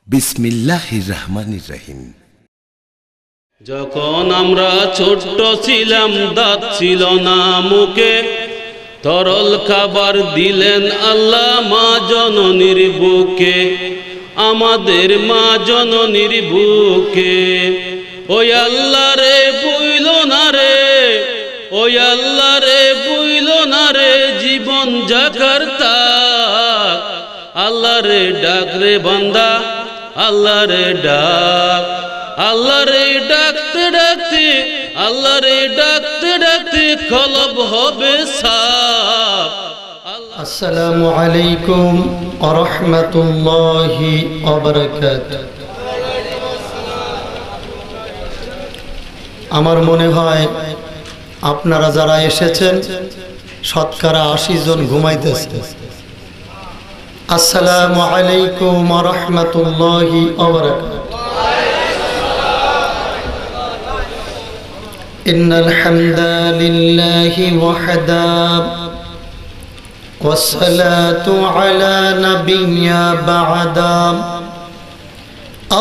বিসমিল্লাহির রহমানির রহিম। যখন আমরা ছোট্ট ছিলাম, দাঁত ছিল না মুখে, তরল খাবার দিলেন আল্লাহ মা জননীর বুকে, আমাদের মা জননীর বুকে। ওই আল্লাহ রে বুইল না রে, ওই আল্লাহ রে বুইল না রে, জীবন জাকার তাক। আল্লাহ রে ডাক রে বান্দা, আল্লাহ রে ডাক, আল্লাহ রে ডাকতে ডাকতে, আল্লাহ রে ডাকতে ডাকতে কলব হবে সাফ। আসসালামু আলাইকুম ওয়া রাহমাতুল্লাহি ওয়া বারাকাতুহু। আমার মনে হয় আপনারা যারা এসেছেন শতকরা ৮০ জন ঘুমাইতেছে। আসসালামু আলাইকুম ওয়া রাহমাতুল্লাহি ওয়া বারাকাতুহু। ইন্নাল হামদালিল্লাহি ওয়াহদাহু ওয়াসসালাতু আলা নাবিয়্যিনা বা'দা।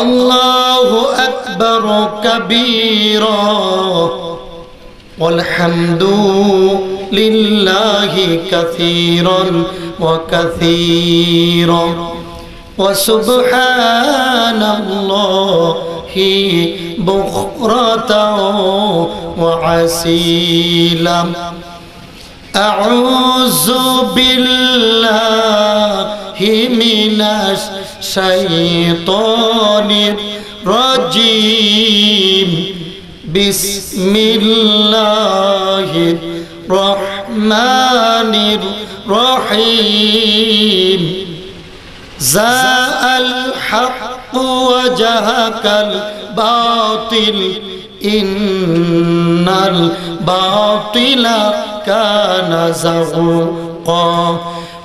আল্লাহু আকবার কাবীরা ওয়ালহামদু লিল্লাহি কাসীরান ওয়া কাসীরা ওয়া সুবহানাল্লাহি বুকরাতাও ওয়া আসীলা। আউযু বিল্লাহি মিনাশ শাইতানির রাজীম। বিসমিল্লাহির রহমানির রহিম। জাআল হক ওয়া জাহাকাল বাতিল, ইন্নাল বাতিলা কানা যাহুকা।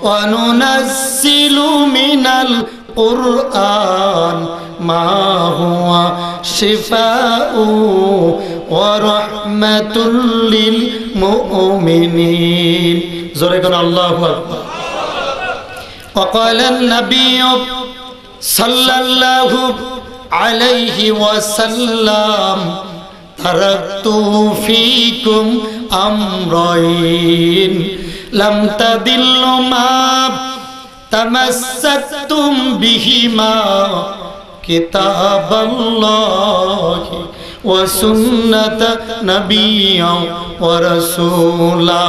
ওয়া নুনাজ্জিলু মিনাল কুরআন মা হুয়া শিফাউ ওয়া রাহমাতুল লিল মুমিনিন। জোরে কোন আল্লাহু আকবার। ওয়া ক্বালা আন-নাবিয়্যু সাল্লাল্লাহু আলাইহি ওয়াসাল্লাম তারাকতু ফীকুম আমরাইন লাম তাদিল্লু মা তামাসসাকতুম বিহিমা কিতাবাল্লাহি ওয়া সুন্নাত নাবিয়্যা ওয়া রাসূলা।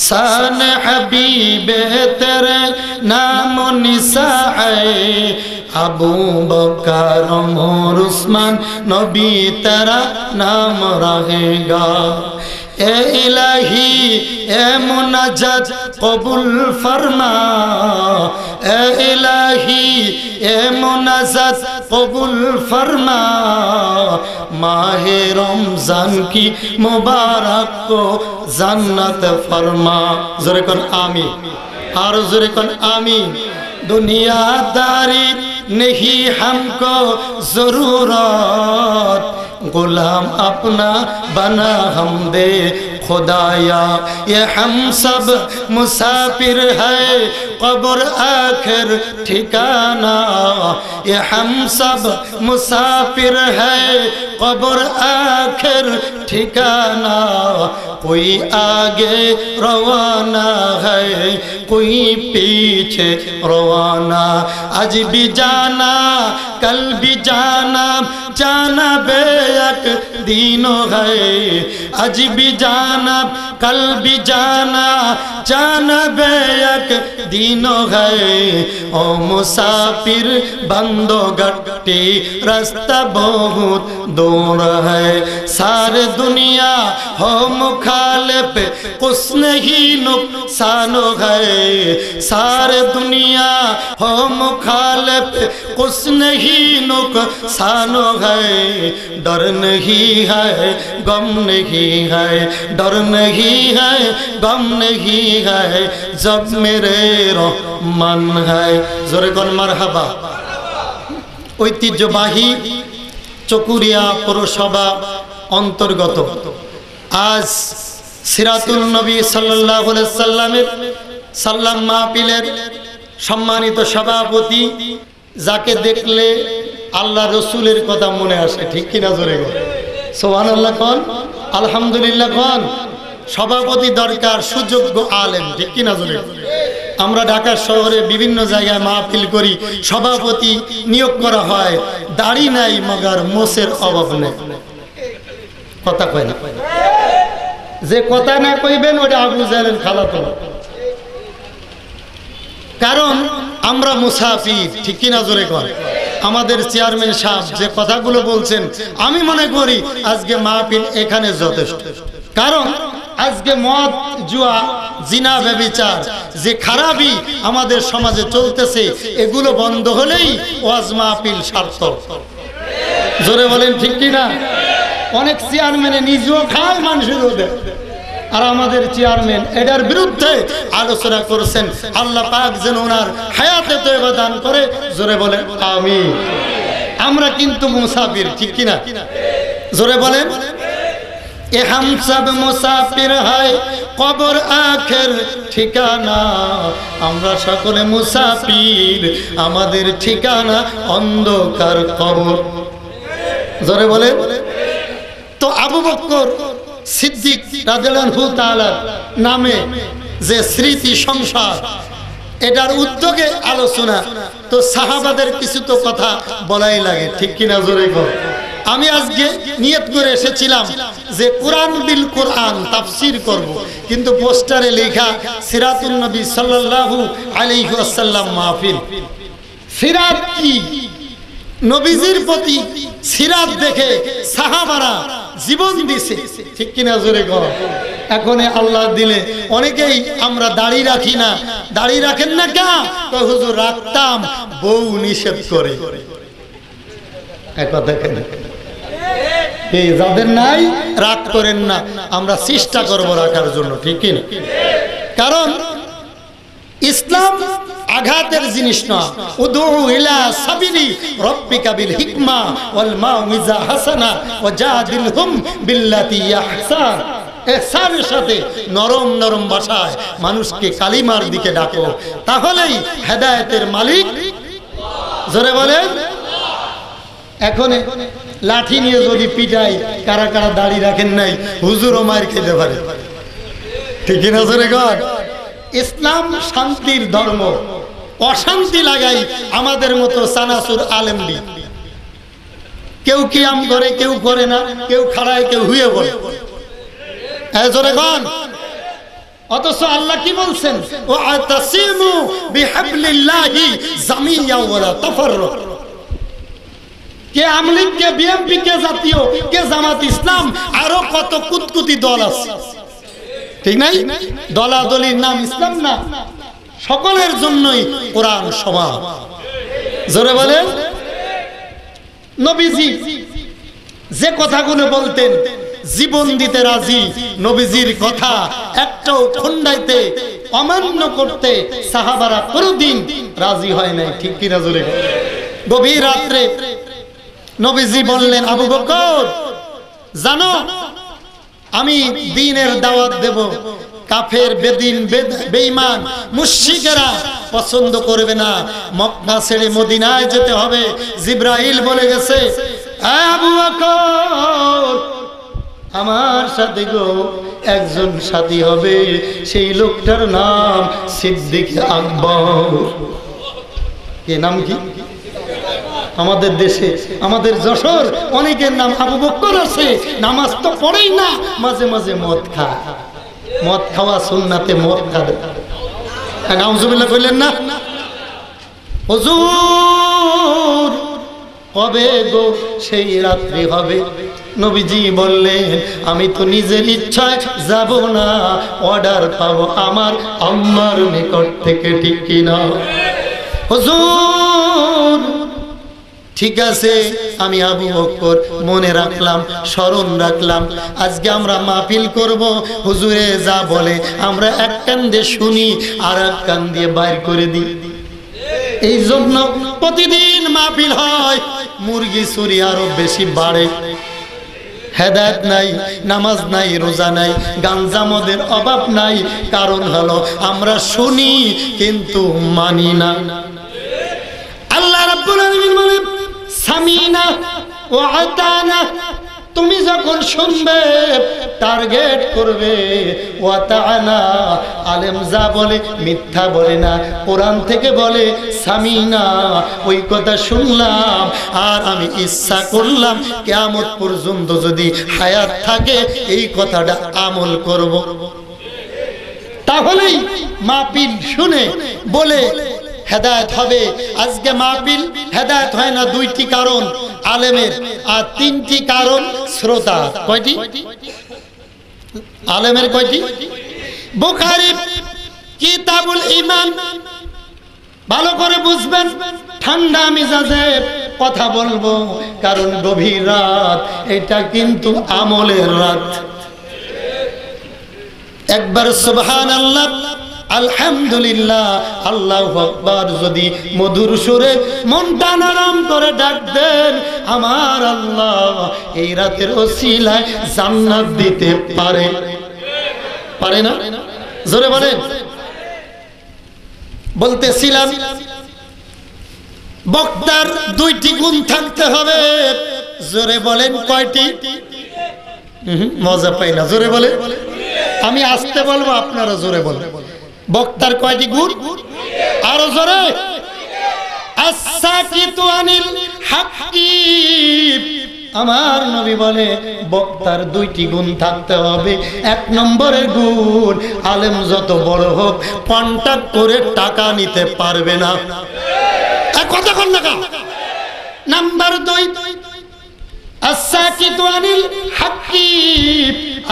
শান হাবিবে তেরে নাম নিসায়ে আবু বকর ওমর উসমান, নবী তেরা নাম रहेगा। ए इलाही ए मुनाजात कबूल फरमा, ए इलाही ए मुनाजात कबूल फरमा। माहे रमजान की मुबारक को जन्नत फरमा। जोरे कौन आमीन, और जोरे कौन आमीन। दुनियादारी नहीं हमको जरूरत, गुलाम अपना बना हम दे खुदाया। ये हम सब मुसाफिर है कब्र आखिर ठिकाना। ये हम सब मुसाफिर है कब्र आखिर ठिकाना। कोई आगे रवाना है कोई पीछे रवाना। आज भी जाना कल भी जाना, जाना बेयक दीनो है। आज भी जाना कल भी जाना, जाना बेयक दीनो है। ओ मुसाफिर बंदो गट्टी रास्ता बहुत दूर है। सारे दुनिया हो मुखालिफ कुछ नहीं नुकसान है। सारे दुनिया हो मुखालिफ कुछ नहीं नुकसान है। डर नहीं है गम नहीं है, डर नहीं है गम नहीं है, जब मेरे रहमान है। जोरे कौन মারহাবা। ঐতিহ্যবাহী চকুরিয়া পৌরসভা অন্তর্গত আজ সিরাতুল নবী সাল্লাল্লাহু আলাইহি সাল্লামের সাল্লাম মাহফিলের সম্মানিত সভাপতি যাকে দেখলে আল্লাহ রসুলের কথা মনে আসে, ঠিক কিনা জোরে গো সুবহানাল্লাহ কোন, আলহামদুলিল্লাহ কোন। সভাপতি দরকার সুযোগ্য আলেম, ঠিক কিনা জোরে। আমরা ঢাকা শহরে বিভিন্ন জায়গায় মাহফিল করি, সভাপতি নিয়োগ করা হয়, দাড়ি নাই মগার মোষের অভাব নেই। কথা কয় না, যে কথা না কইবেন ওটা আবু জাহেলের খালাতো। কারণ আমরা মুসাফির, ঠিক কিনা জোরে কর। আমাদের চেয়ারম্যান সাহেব যে কথাগুলো বলছেন, আমি মনে করি আজকে মাহফিল এখানে যথেষ্ট। কারণ আজকে মদ, জুয়া, জিনা, ব্যভিচার যে খারাপই আমাদের সমাজে চলতেছে, এগুলো বন্ধ হলেই ওয়াজ মাহফিল সার্থক। জোরে বলেন ঠিক কিনা। অনেক চেয়ারম্যানে নিজেও খায়, মানুষেরও দেয়, আর আমাদের চেয়ারম্যান এটার বিরুদ্ধে আলোচনা করেছেন। আল্লাহ পাক যেন ওনার হায়াতে তওবা দান করে। জোরে বলেন আমিন। আমরা কিন্তু মুসাফির, ঠিক কিনা জোরে বলেন। এ হাম সব মুসাফির হয়, কবর আখের ঠিকানা। আমরা সকলে মুসাফির, আমাদের ঠিকানা অন্ধকার কবর। জোরে বলেন। তো আবু বকর সিদ্দিক রাদিয়াল্লাহু তাআলা নামে যে স্মৃতি সংসার, এটার উদ্যোগে আলোচনা, তো সাহাবাদের কিছু তো কথা বলাই লাগে, ঠিক কিনা জোরে কর। আমি আজকে নিয়ত করে এসেছিলাম যে কোরআন বিল কোরআন তাফসীর করব, কিন্তু পোস্টারে লেখা সিরাতুন নবী সাল্লাল্লাহু আলাইহি ওয়াসাল্লাম মাহফিল। সিরাত কি? নবীজির প্রতি সিরাত দেখে সাহাবারা জীবন দিছে, ঠিক কিনা জোরে কর। এখন আল্লাহ দিলে অনেকেই আমরা দাড়ি রাখি না। দাড়ি রাখেন না কেন? তো হুজুর রাখতাম, বউ নিষেধ করে। একথা দেখেন, এই যাদের নাই রাগ করেন না, আমরা চেষ্টা করব রাখার জন্য, ঠিক কিনা। কারণ ইসলাম আঘাতের জিনিস না। উদউ ইলা সাবিলি রাব্বিকা বিল হিকমা ওয়াল মাউইজা হাসানা ওয়াজাদিলহুম বিল্লাতি আহসান। ইহসানের সাথে নরম নরম ভাষায় মানুষকে কালিমার দিকে ডাকো, তাহলেই হেদায়েতের মালিক। জোরে বলেন। এখন লাঠি নিয়ে যদি পিটাই, কারা কারা দাড়ি রাখেন নাই, হুজুরও মার খেতে পারে, ঠিক কিনা জোরে কর। ইসলাম শান্তির ধর্ম। অশান্তি লাগাই আমাদের মতো সানাসুর আলেমদি। কেউ কিয়াম করে, কেউ করে না, কেউ খাড়ায়, কেউ হুয়ে বলে। জোরে কর। অথচ আল্লাহ কি বলছেন? ওয়াতাসিমু বিহাবলিল্লাহি জামিয়া ওয়ালা তাফাররাকু। কে আমলিগ, কে বিএনপি, কে জাতীয়, কে জামাত ইসলাম, আরো কত কুতকুতি দল আছে, ঠিক নাই? দলাদলির নাম ইসলাম না। সকলের জন্যই কোরআন সমান। জোরে বলেন। নবীজি যে কথাগুলো বলতেন, জীবন দিতে রাজি। নবীজির কথা একটাও খণ্ডাইতে, অমান্য করতে সাহাবারা কোনদিন রাজি হয় নাই, ঠিক কিনা জোরে। গভীর রাত্রে নবীজি বললেন, আবু বকর জানো আমি দ্বীনের দাওয়াত দেব, কাফের, বেদিন, বেঈমান, মুশরিকেরা পছন্দ করবে না, মক্কা ছেড়ে মদিনায় যেতে হবে। জিবরাইল বলে গেছে, আবু বকর আমার সাথে গো একজন সাথী হবে, সেই লোকটার নাম সিদ্দিক আকবর। কি নাম? কি আমাদের দেশে, আমাদের যশোর অনেকের নাম আবু বকর আছে, নামাজ তো পড়েই না, মাঝে মাঝে মদ খায়। মদ খাওয়া সুন্নাতে মদ খাবে। নাউজুবিল্লাহ কইলেন না? হুজুর কবে গো সেই রাত্রি হবে? নবীজি বললেন, আমি তো নিজের ইচ্ছায় যাব না, অর্ডার পাবো আমার আম্মার নিকট থেকে, ঠিক কিনা? হুজুর ঠিক আছে, আমি আবু বকর মনে রাখলাম, স্মরণ রাখলাম। আজকে আমরা মাহফিল করব, হুজুরে যা বলে আমরা এক কান দিয়ে শুনি আর এক কান দিয়ে বাইর করে দিই। এই জন্য প্রতিদিন মাহফিল হয়, মুরগি চুরি আরো বেশি বাড়ে। হেদায়েত নাই, নামাজ নাই, রোজা নাই, গাঞ্জা মদের অভাব নাই। কারণ হলো আমরা শুনি কিন্তু মানি না। আল্লাহ রাব্বুল আলামিন বলেন সামিনা ওয়া আতানা, তুমি যখন শুনবে টার্গেট করবে, ওয়া তাআনা, আলেম যা বলে মিথ্যা বলে না, কোরআন থেকে বলে সামিনা, ওই কথা শুনলাম আর আমি ইচ্ছা করলাম কিয়ামত পর্যন্ত যদি হায়াত থাকে এই কথাটা আমল করব। তাহলেই মাহফিল শুনে বলে হেদায়েত হবে। আজকে মাহফিল হেদায়েত হয় না দুইটি কারণ আলেমের, আর তিনটি কারণ শ্রোতা। কয়টি আলেমের? কয়টি? বুখারী কিতাবুল ঈমান ভালো করে বুঝবেন, ঠান্ডা মেজাজে কথা বলবো, কারণ গভীর রাত, এটা কিন্তু আমলের রাত। একবার সুবহানাল্লাহ আলহামদুলিল্লাহ আল্লাহু আকবার যদি মধুর সুরে মনটা নরম করে ডাক দেন, আমার আল্লাহ এই রাতের ওসিলায় জান্নাত দিতে পারে। পারে না? জোরে বলেন। বলতেছিলাম বক্তার দুইটি গুণ থাকতে হবে। জোরে বলেন কয়টি? মজা পাই না, জোরে বলে। আমি আস্তে বলবো, আপনারা জোরে বলেন। বক্তার কয়টি গুণ? আরো জোরে। আস-সাকিতু আনিল হাক্কি, আমার নবী বলে বক্তার দুইটি গুণ থাকতে হবে। এক নম্বরের গুণ, আলেম যত বড় হোক কন্টাক্ট করে টাকা নিতে পারবে না। কথা কন না। নাম্বার 2, আস-সাকিতু আনিল হাক্কি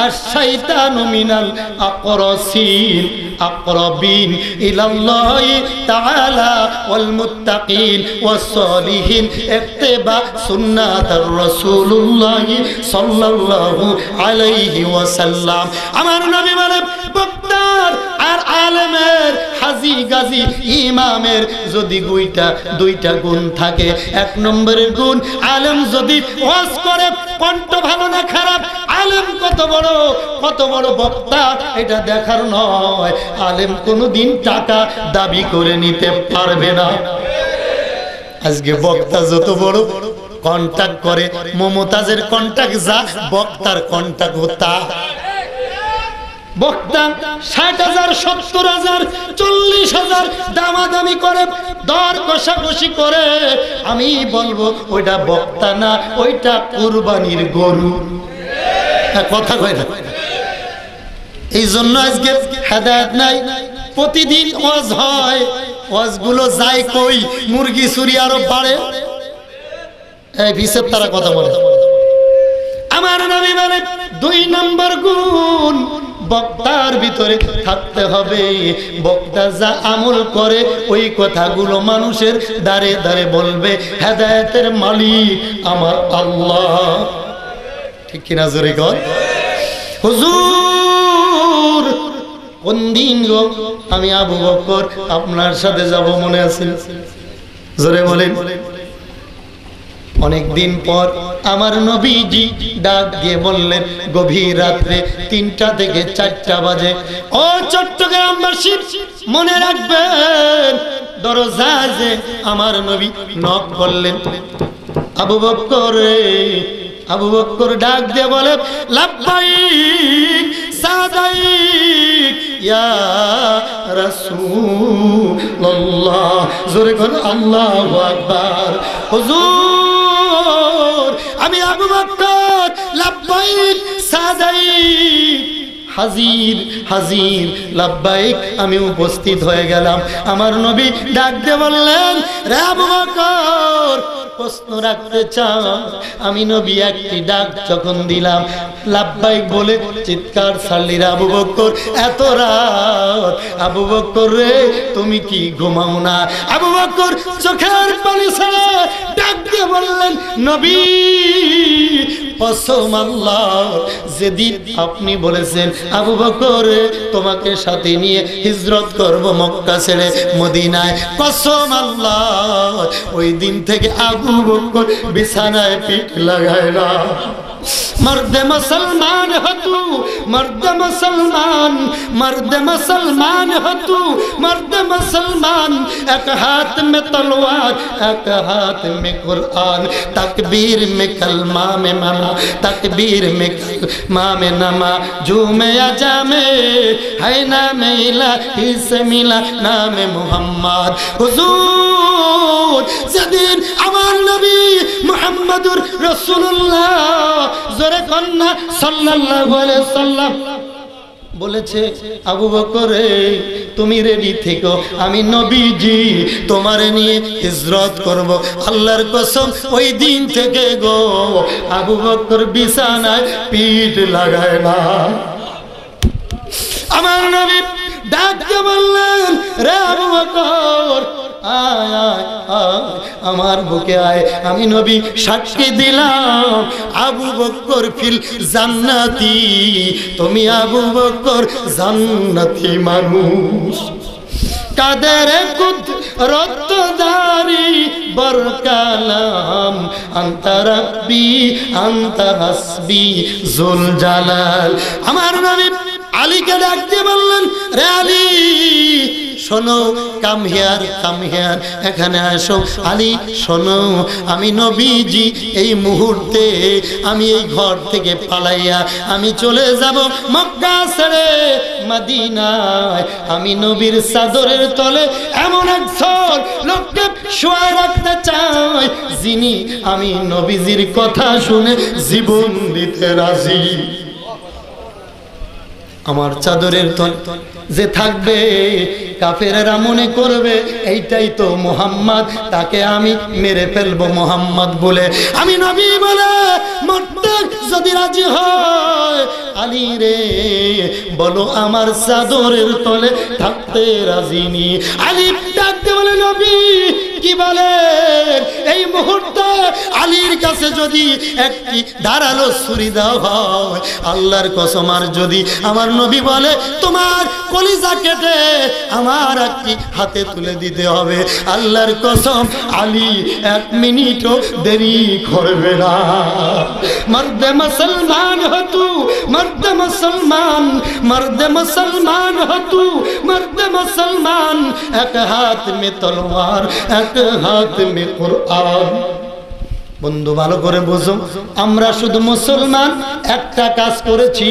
আশ-শাইতানু মিনাল আকরাসিন আকরাবিন ইলাল্লাহি তাআলা ওয়াল মুত্তাকিন ওয়াস সালিহিন ইত্তিবা সুন্নাতার রাসূলুল্লাহ সাল্লাল্লাহু আলাইহি ওয়াসাল্লাম। আমার নবী বলেন বক্তার আর আলেমের, হাজী গাজী ইমামের যদি দুইটা গুণ থাকে, এক নম্বরের গুণ, আলেম যদি ওয়াজ করে কণ্ঠ ভালো না খারাপ, আলেম কত বড় বক্তা এটা দেখার নয়, আলেম কোনোদিন টাকা দাবি করে নিতে পারবে না। আজকে বক্তা যত বড় কন্টাক্ট করে, মমতাজের কন্টাক্ট যা, বক্তার কন্টাক্ট তা। বক্তা ৬০,০০০, ৭০,০০০, ৪০,০০০ দামাদামি করে, দর কষাকষি করে, আমি বলবো ওইটা বক্তা না, ওইটা কুরবানির গরু। কথা কয় না। এই জন্য আজকে হেদায়েত নাই। প্রতিদিন ওয়াজ হয়, ওয়াজগুলো যায় কই? মুরগি চুরি আরো বাড়ে। এই হিসেব তারা কথা বলে। আমার নবী বলে 2 নম্বর গুণ বক্তার ভিতরে থাকতে হবে, বক্তা যা আমল করে ওই কথাগুলো মানুষের দ্বারে দ্বারে বলবে, হেদায়েতের মালিক আমার আল্লাহ। ঠিক কিনা জোরে কর। হুজুর কোন দিন গো আমি আবু বকর আপনার সাথে যাব, মনে আছে? জোরে বলেন। অনেক দিন পর আমার নবীজি ডাক দিয়ে বললেন, গভীর রাত্রে 3টা থেকে 4টা বাজে, ও চট্টগ্রামবাসী মনে রাখবেন, দরজায় যে আমার নবী নক করলেন। আবু বকর রে, আবু বকর ডাক দিয়ে বলে, লাব্বাইক সাদাইক ইয়া রাসূলুল্লাহ। জোরে বল আল্লাহু আকবার। হুজুর আমি আবু বকর, লাব্বাইক সাদাইক, হাজির হাজির, লাব্বাইক, আমি উপস্থিত হয়ে গেলাম। আমার নবী ডাক দিয়ে বললেন, রে আবু বকর প্রশ্ন রাখতে চাও? আমি নবী একটি ডাক যখন দিলাম, লাব্বাইক বলে চিৎকার ছাড়লি। আবু বকর এত রাত, আবু বকর রে তুমি কি ঘুমাও না? আবু বকর চোখের পানি ছেড়ে ডাক দিয়ে বললেন, নবী কসম আল্লাহ, যেদিন আপনি বলেছেন আবু বকর তোমাকে সাথে নিয়ে হিজরত করব মক্কা ছেড়ে মদিনায়, কসম আল্লাহ ওই দিন থেকে আবু বকর বিছানায় পিঠ লাগায় না। मर्द मुसलमान हो तू, मर्द मुसलमान, मर्द मुसलमान हो तू, मर्द मुसलमान। एक हाथ में तलवार, एक हाथ में कुरान, तकबीर में कलमा में मना, तकबीर में कलमा में नमा, झूमे आजा में है नाम इलाही से मिला नाम मुहम्मद। हुजूर সেদিন আমার নবী মুহাম্মদুর রাসূলুল্লাহ জোরে কন্না সাল্লাল্লাহু আলাইহি সাল্লাম বলেছে, আবু বকর তুমি রেডি থেকো, আমি নবীজি তোমারে নিয়ে হিজরত করব। আল্লাহর কসম ওই দিন থেকে গো আবু বকর বিছানায় পিঠ লাগায় না। আমার নবী ডাক দিয়ে বললেন, রে আবু বকর আয় আয় আয় আমার বুকে আয়। আমি নবী সাক্ষী দিলাম আবু বকর ফিল জান্নাতি, তুমি আবু বকর জান্নাতি মানুষ। কাদের কুদরতদারি বরকালাম আনতা রাব্বি আনতা হাসবি জুল জালাল। আমার নবী আলীকে ডাক দিয়ে বললেন, রে আলী শোনো, কাম হিয়ার কাম হিয়ার, এখানে আসো। আলী শোনো, আমি নবীজি এই মুহূর্তে আমি এই ঘর থেকে পালাইয়া আমি চলে যাব মক্কা ছেড়ে মদিনায়। আমি নবীর চাদরের তলে এমন একজন লোককে শুয়ে রাখতে চাই যিনি আমি নবীজির কথা শুনে জীবন দিতে রাজি। আমার চাদরের তলে যে থাকবে কাফেরেরা মনে করবে এইটাই তো মুহাম্মদ, তাকে আমি মেরে ফেলবো মুহাম্মদ বলে। আমি নবী বলে মরতে যদি রাজি হয়, আলী রে বলো আমার চাদরের তলে থাকতে রাজি নি। আলী ডাকতে বলে, নবী কি বলেন? এই মুহূর্তে আলীর কাছে যদি একটি ধারালো ছুরি দেওয়া হয়, আল্লাহর কসম, আর যদি আমার নবী বলে তোমার কলিজা কেটে আমার একটি হাতে তুলে দিতে হবে, আল্লাহর কসম আলী এক মিনিটও দেরি করবে না। মর্দ মুসলমান হো তু, মর্দ মুসলমান, মর্দ মুসলমান হো তু, মর্দ মুসলমান। এক হাত মে তলোয়ার, এক হাত মে কুরআন। বন্ধু ভালো করে বুঝো, আমরা শুধু মুসলমান একটা কাজ করেছি,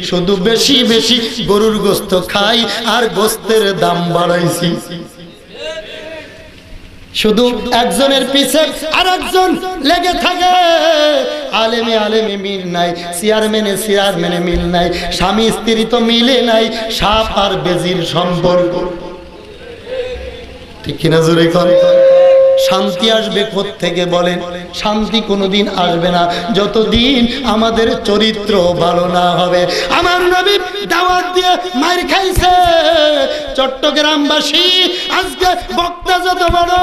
শুধু বেশি বেশি গরুর গোশত খাই আর গোশতের দাম বাড়াইছি। শুধু একজনের পিছে আর একজন লেগে থাকে, আলেমে আলেমে মিল নাই, চেয়ারম্যানে চেয়ারম্যানে মিল নাই, স্বামী স্ত্রী তো মিলে নাই, সাপ আর বেজির সম্পর্ক। ঠিক কিনা জোরে করে? শান্তি আসবে কোত্থেকে বলেন? শান্তি কোনোদিন আসবে না যতদিন আমাদের চরিত্র ভালো না হবে। আমার নবী দাওয়াত দিয়ে মার খাইছে চট্টগ্রামবাসী। আজকে বক্তা যত বড়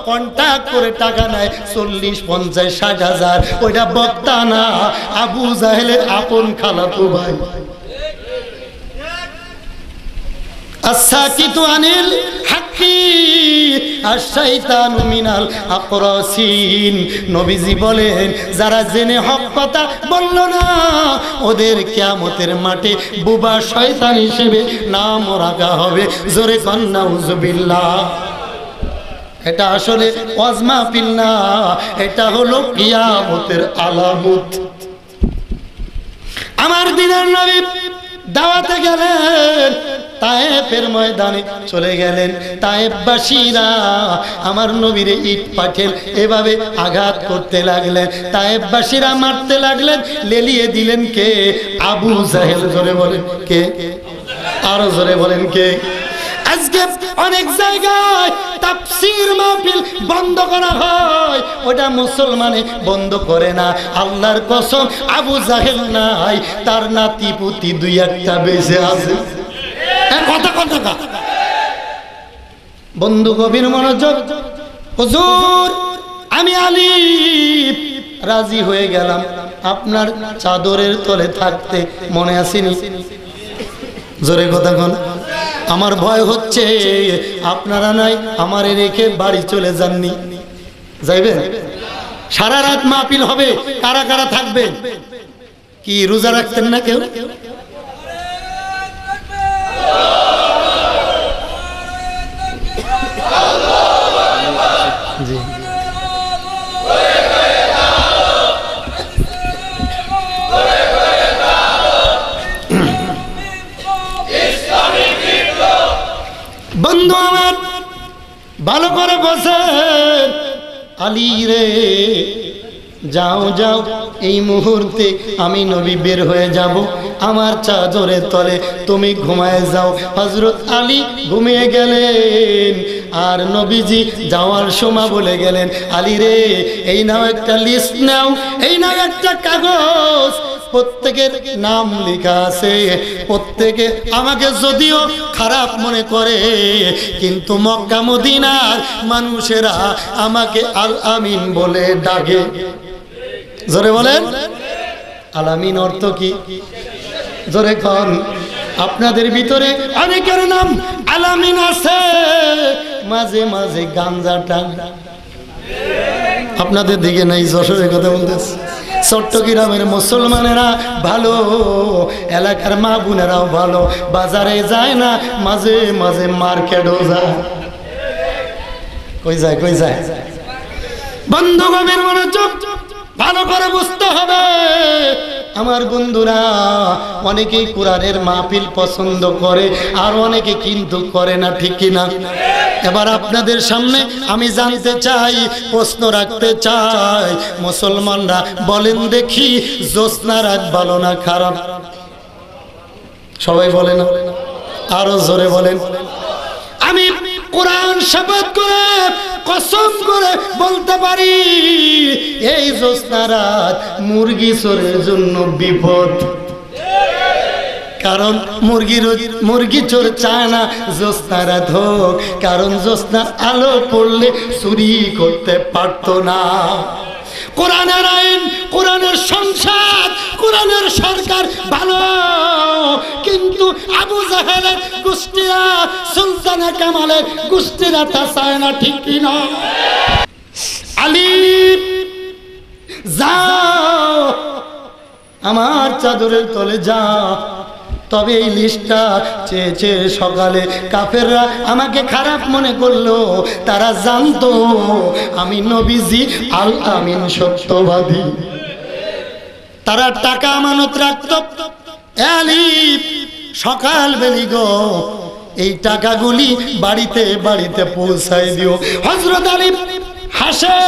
কন্ট্যাক্ট করে টাকা নেয় 40, 50, 60 হাজার, ওইটা বক্তা না, আবু জাহেলের আপন খালাতো ভাই। আসাকিতু আনিল হাক্কি আশ-শাইতানু মিনাল আকরাসিন। নবীজি বলেন, যারা জেনে হক কথা বলল না, ওদের কিয়ামতের মাঠে বুবা শয়তান হিসেবে নাম রাখা হবে। জোরে কন নাউযুবিল্লাহ। এটা আসলে ওয়াজ মাহফিল না, এটা হলো কিয়ামতের আলামত। আমার দিনের নবী দাওয়াতে গেলেন, তায়েফের ময়দানে চলে গেলেন। তায়েফবাসীরা আমার নবীরে ইট পাথর এভাবে আঘাত করতে লাগলেন, তায়েফবাসীরা মারতে লাগলেন। লেলিয়ে দিলেন কে? আবু জাহেল। জোরে বলেন কে? আরো জোরে বলেন কে? আজকে অনেক জায়গায় তাফসীর মাহফিল বন্ধ করা হয়, ওটা মুসলমানে বন্ধ করে না। আল্লাহর কসম আবু জাহেল নাই, তার নাতি পুতি দুই একটা বেঁচে আছে। কথা কথা বন্ধু গভীর মনোযোগ। হুজুর আমি আলী রাজি হয়ে গেলাম আপনার চাদরের তলে থাকতে, মনে আসেনি? জোরে কথা কোন? আমার ভয় হচ্ছে আপনারা নাই আমারে রেখে বাড়ি চলে যাননি, যাইবেন? সারা রাত মাহফিল হবে, কারা কারা থাকবে? কি রোজা রাখতেন না কেউ? জি বন্ধু আমার ভালো করে বসে, আলী রে যাও যাও, এই মুহূর্তে আমি নবী বের হয়ে যাব, আমার চাদরের তলে তুমি ঘুমায় যাও। হযরত আলী ঘুমিয়ে গেলেন, আর নবীজি যাওয়ার সময় বলে গেলেন, আলী রে এই নাও একটা লিস্ট নাও, এই নাও একটা কাগজ, প্রত্যেকের নাম লেখা আছে। প্রত্যেকে আমাকে যদিও খারাপ মনে করে, কিন্তু মক্কা মদিনার মানুষেরা আমাকে আল আমিন বলে ডাকে। জোরে বলেন, আল আমিন অর্থ কি? জোরে কোন। আপনাদের ভিতরে অনেকের নাম আল আমিন আছে, মাঝে মাঝে গাঞ্জা টান। আপনাদের দিকে নাই, যশোরের কথা বলতেছে। চট্টগ্রামের মুসলমানেরা ভালো, এলাকার মা বোনেরাও ভালো, বাজারে যায় না, মাঝে মাঝে মার্কেটও যায়। কই যায় কই যায়? বন্ধু গভীর মনোযোগ, ভালো করে বুঝতে হবে। আমার বন্ধুরা, অনেকেই কোরআনের মাহফিল পছন্দ করে, আর অনেকে কিন্তু করে না, ঠিক কিনা? এবার আপনাদের সামনে আমি জানতে চাই, প্রশ্ন রাখতে চাই, মুসলমানরা বলেন দেখি, জ্যোৎস্না রাত ভালো না খারাপ? সবাই বলে না, আরো জোরে বলেন। আমি কোরআন শপথ করে কসম করে বলতে পারি, এই জ্যোৎস্না রাত মুরগি চোরের জন্য বিপদ। কারণ মুরগি চোর চায় না জ্যোৎস্না রাত হোক, কারণ জ্যোৎস্নার আলো পড়লে চুরি করতে পারতো না। কোরআনের আইন, কোরআনের সংসদ, কোরআনের সরকার ভালো, কিন্তু আবু জাহেলের গোষ্ঠীরা, সুলতানা কামালের গোষ্ঠীরা তা চায় না, ঠিক কিনা? আলী যাও, আমার চাদরের তলে যা। তবে এই লিস্টটা চেয়ে চেয়ে সকালে কাফেররা আমাকে খারাপ মনে করলো, তারা জানতো আমি নবীজি আল আমিন সত্যবাদী। তারা টাকা আমানত রাখত। আলী সকাল বেলি গো, এই টাকাগুলি বাড়িতে বাড়িতে পৌঁছায় দিও। হযরত আলী হাসে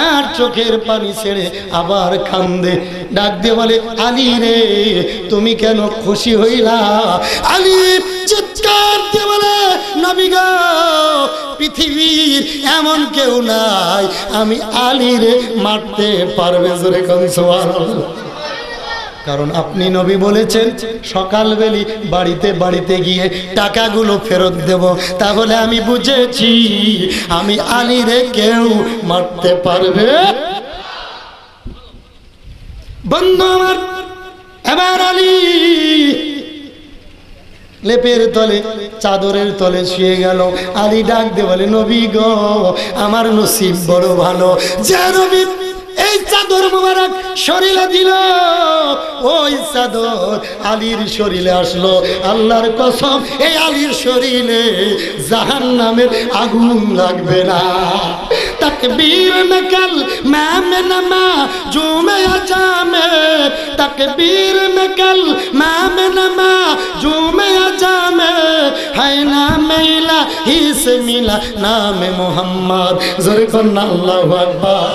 আর চোখের পানি ছেড়ে আবার কান্দে, ডাক দিয়ে বলে, আলী রে তুমি কেন খুশি হইলা? আলী চিৎকার দিয়ে বলে, নবী গো, পৃথিবীর এমন কেউ নাই আমি আলী রে মারতে পারবে। জোরে কোন সুবহানাল্লাহ। কারণ আপনি নবী বলেছেন সকালবেলি বাড়িতে বাড়িতে গিয়ে টাকাগুলো ফেরত দেব। তাহলে আমি বুঝেছি আমি আলী রে কেউ মারতে পারবে। বন্ধু আমার, এবার আলী লেপের তলে, চাদরের তলে শুয়ে গেল। আলী ডাক দিয়ে বলে, নবী গো, আমার নসিব বড় ভালো, যে নবী এই চাদর মোবারক শরীরে দিল, ওই চাদর আলীর শরীরে আসলো। আল্লাহর কসম, এই আলীর শরীরে জাহান্নামের আগুন লাগবে না। तकबीर में कल मैं नमा झूमे अजामे, तकबीर में कल मैं नमा झूमे अजामे, है नाम इलाही से मिला नाम मोहम्मद। ज़ोरे कन्ना अल्लाहु अकबर।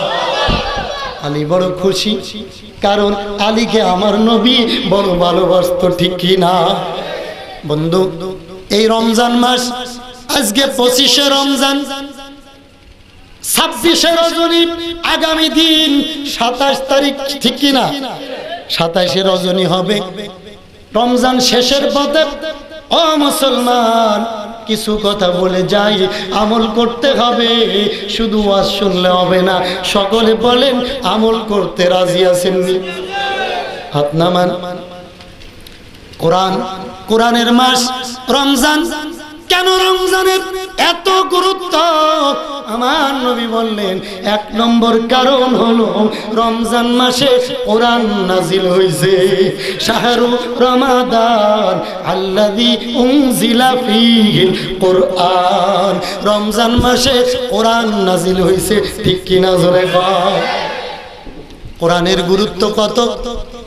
আলী বড় খুশি, কারণ আলীকে আমার নবী বড় ভালোবাসতো, ঠিক কি না? বন্ধু, এই রমজান মাস, আজকে 25শে রমজান, 26শে রজনী, আগামী দিন 27 তারিখ, ঠিক কি না? 27শে রজনী হবে। রমজান শেষের পথে। ও মুসলমান, কিছু কথা বলে যাই, আমল করতে হবে, শুধু ওয়াজ শুনলে হবে না। সকলে বলেন আমল করতে রাজি আছেননি? হাত নামান। কোরআন, কোরআনের মাস রমজান। কেন রমজানের এত গুরুত্ব আমার নবী বললেন 1 নম্বর কারণ হলো রমজান মাসে কোরআন নাজিল হয়েছে। শাহরু রমাদান আল্লাযী উনজিলা ফীহিল কোরআন, রমজান মাসে কোরআন নাজিল হয়েছে। ঠিক কিনা জোরে কও। কোরআনের গুরুত্ব কত।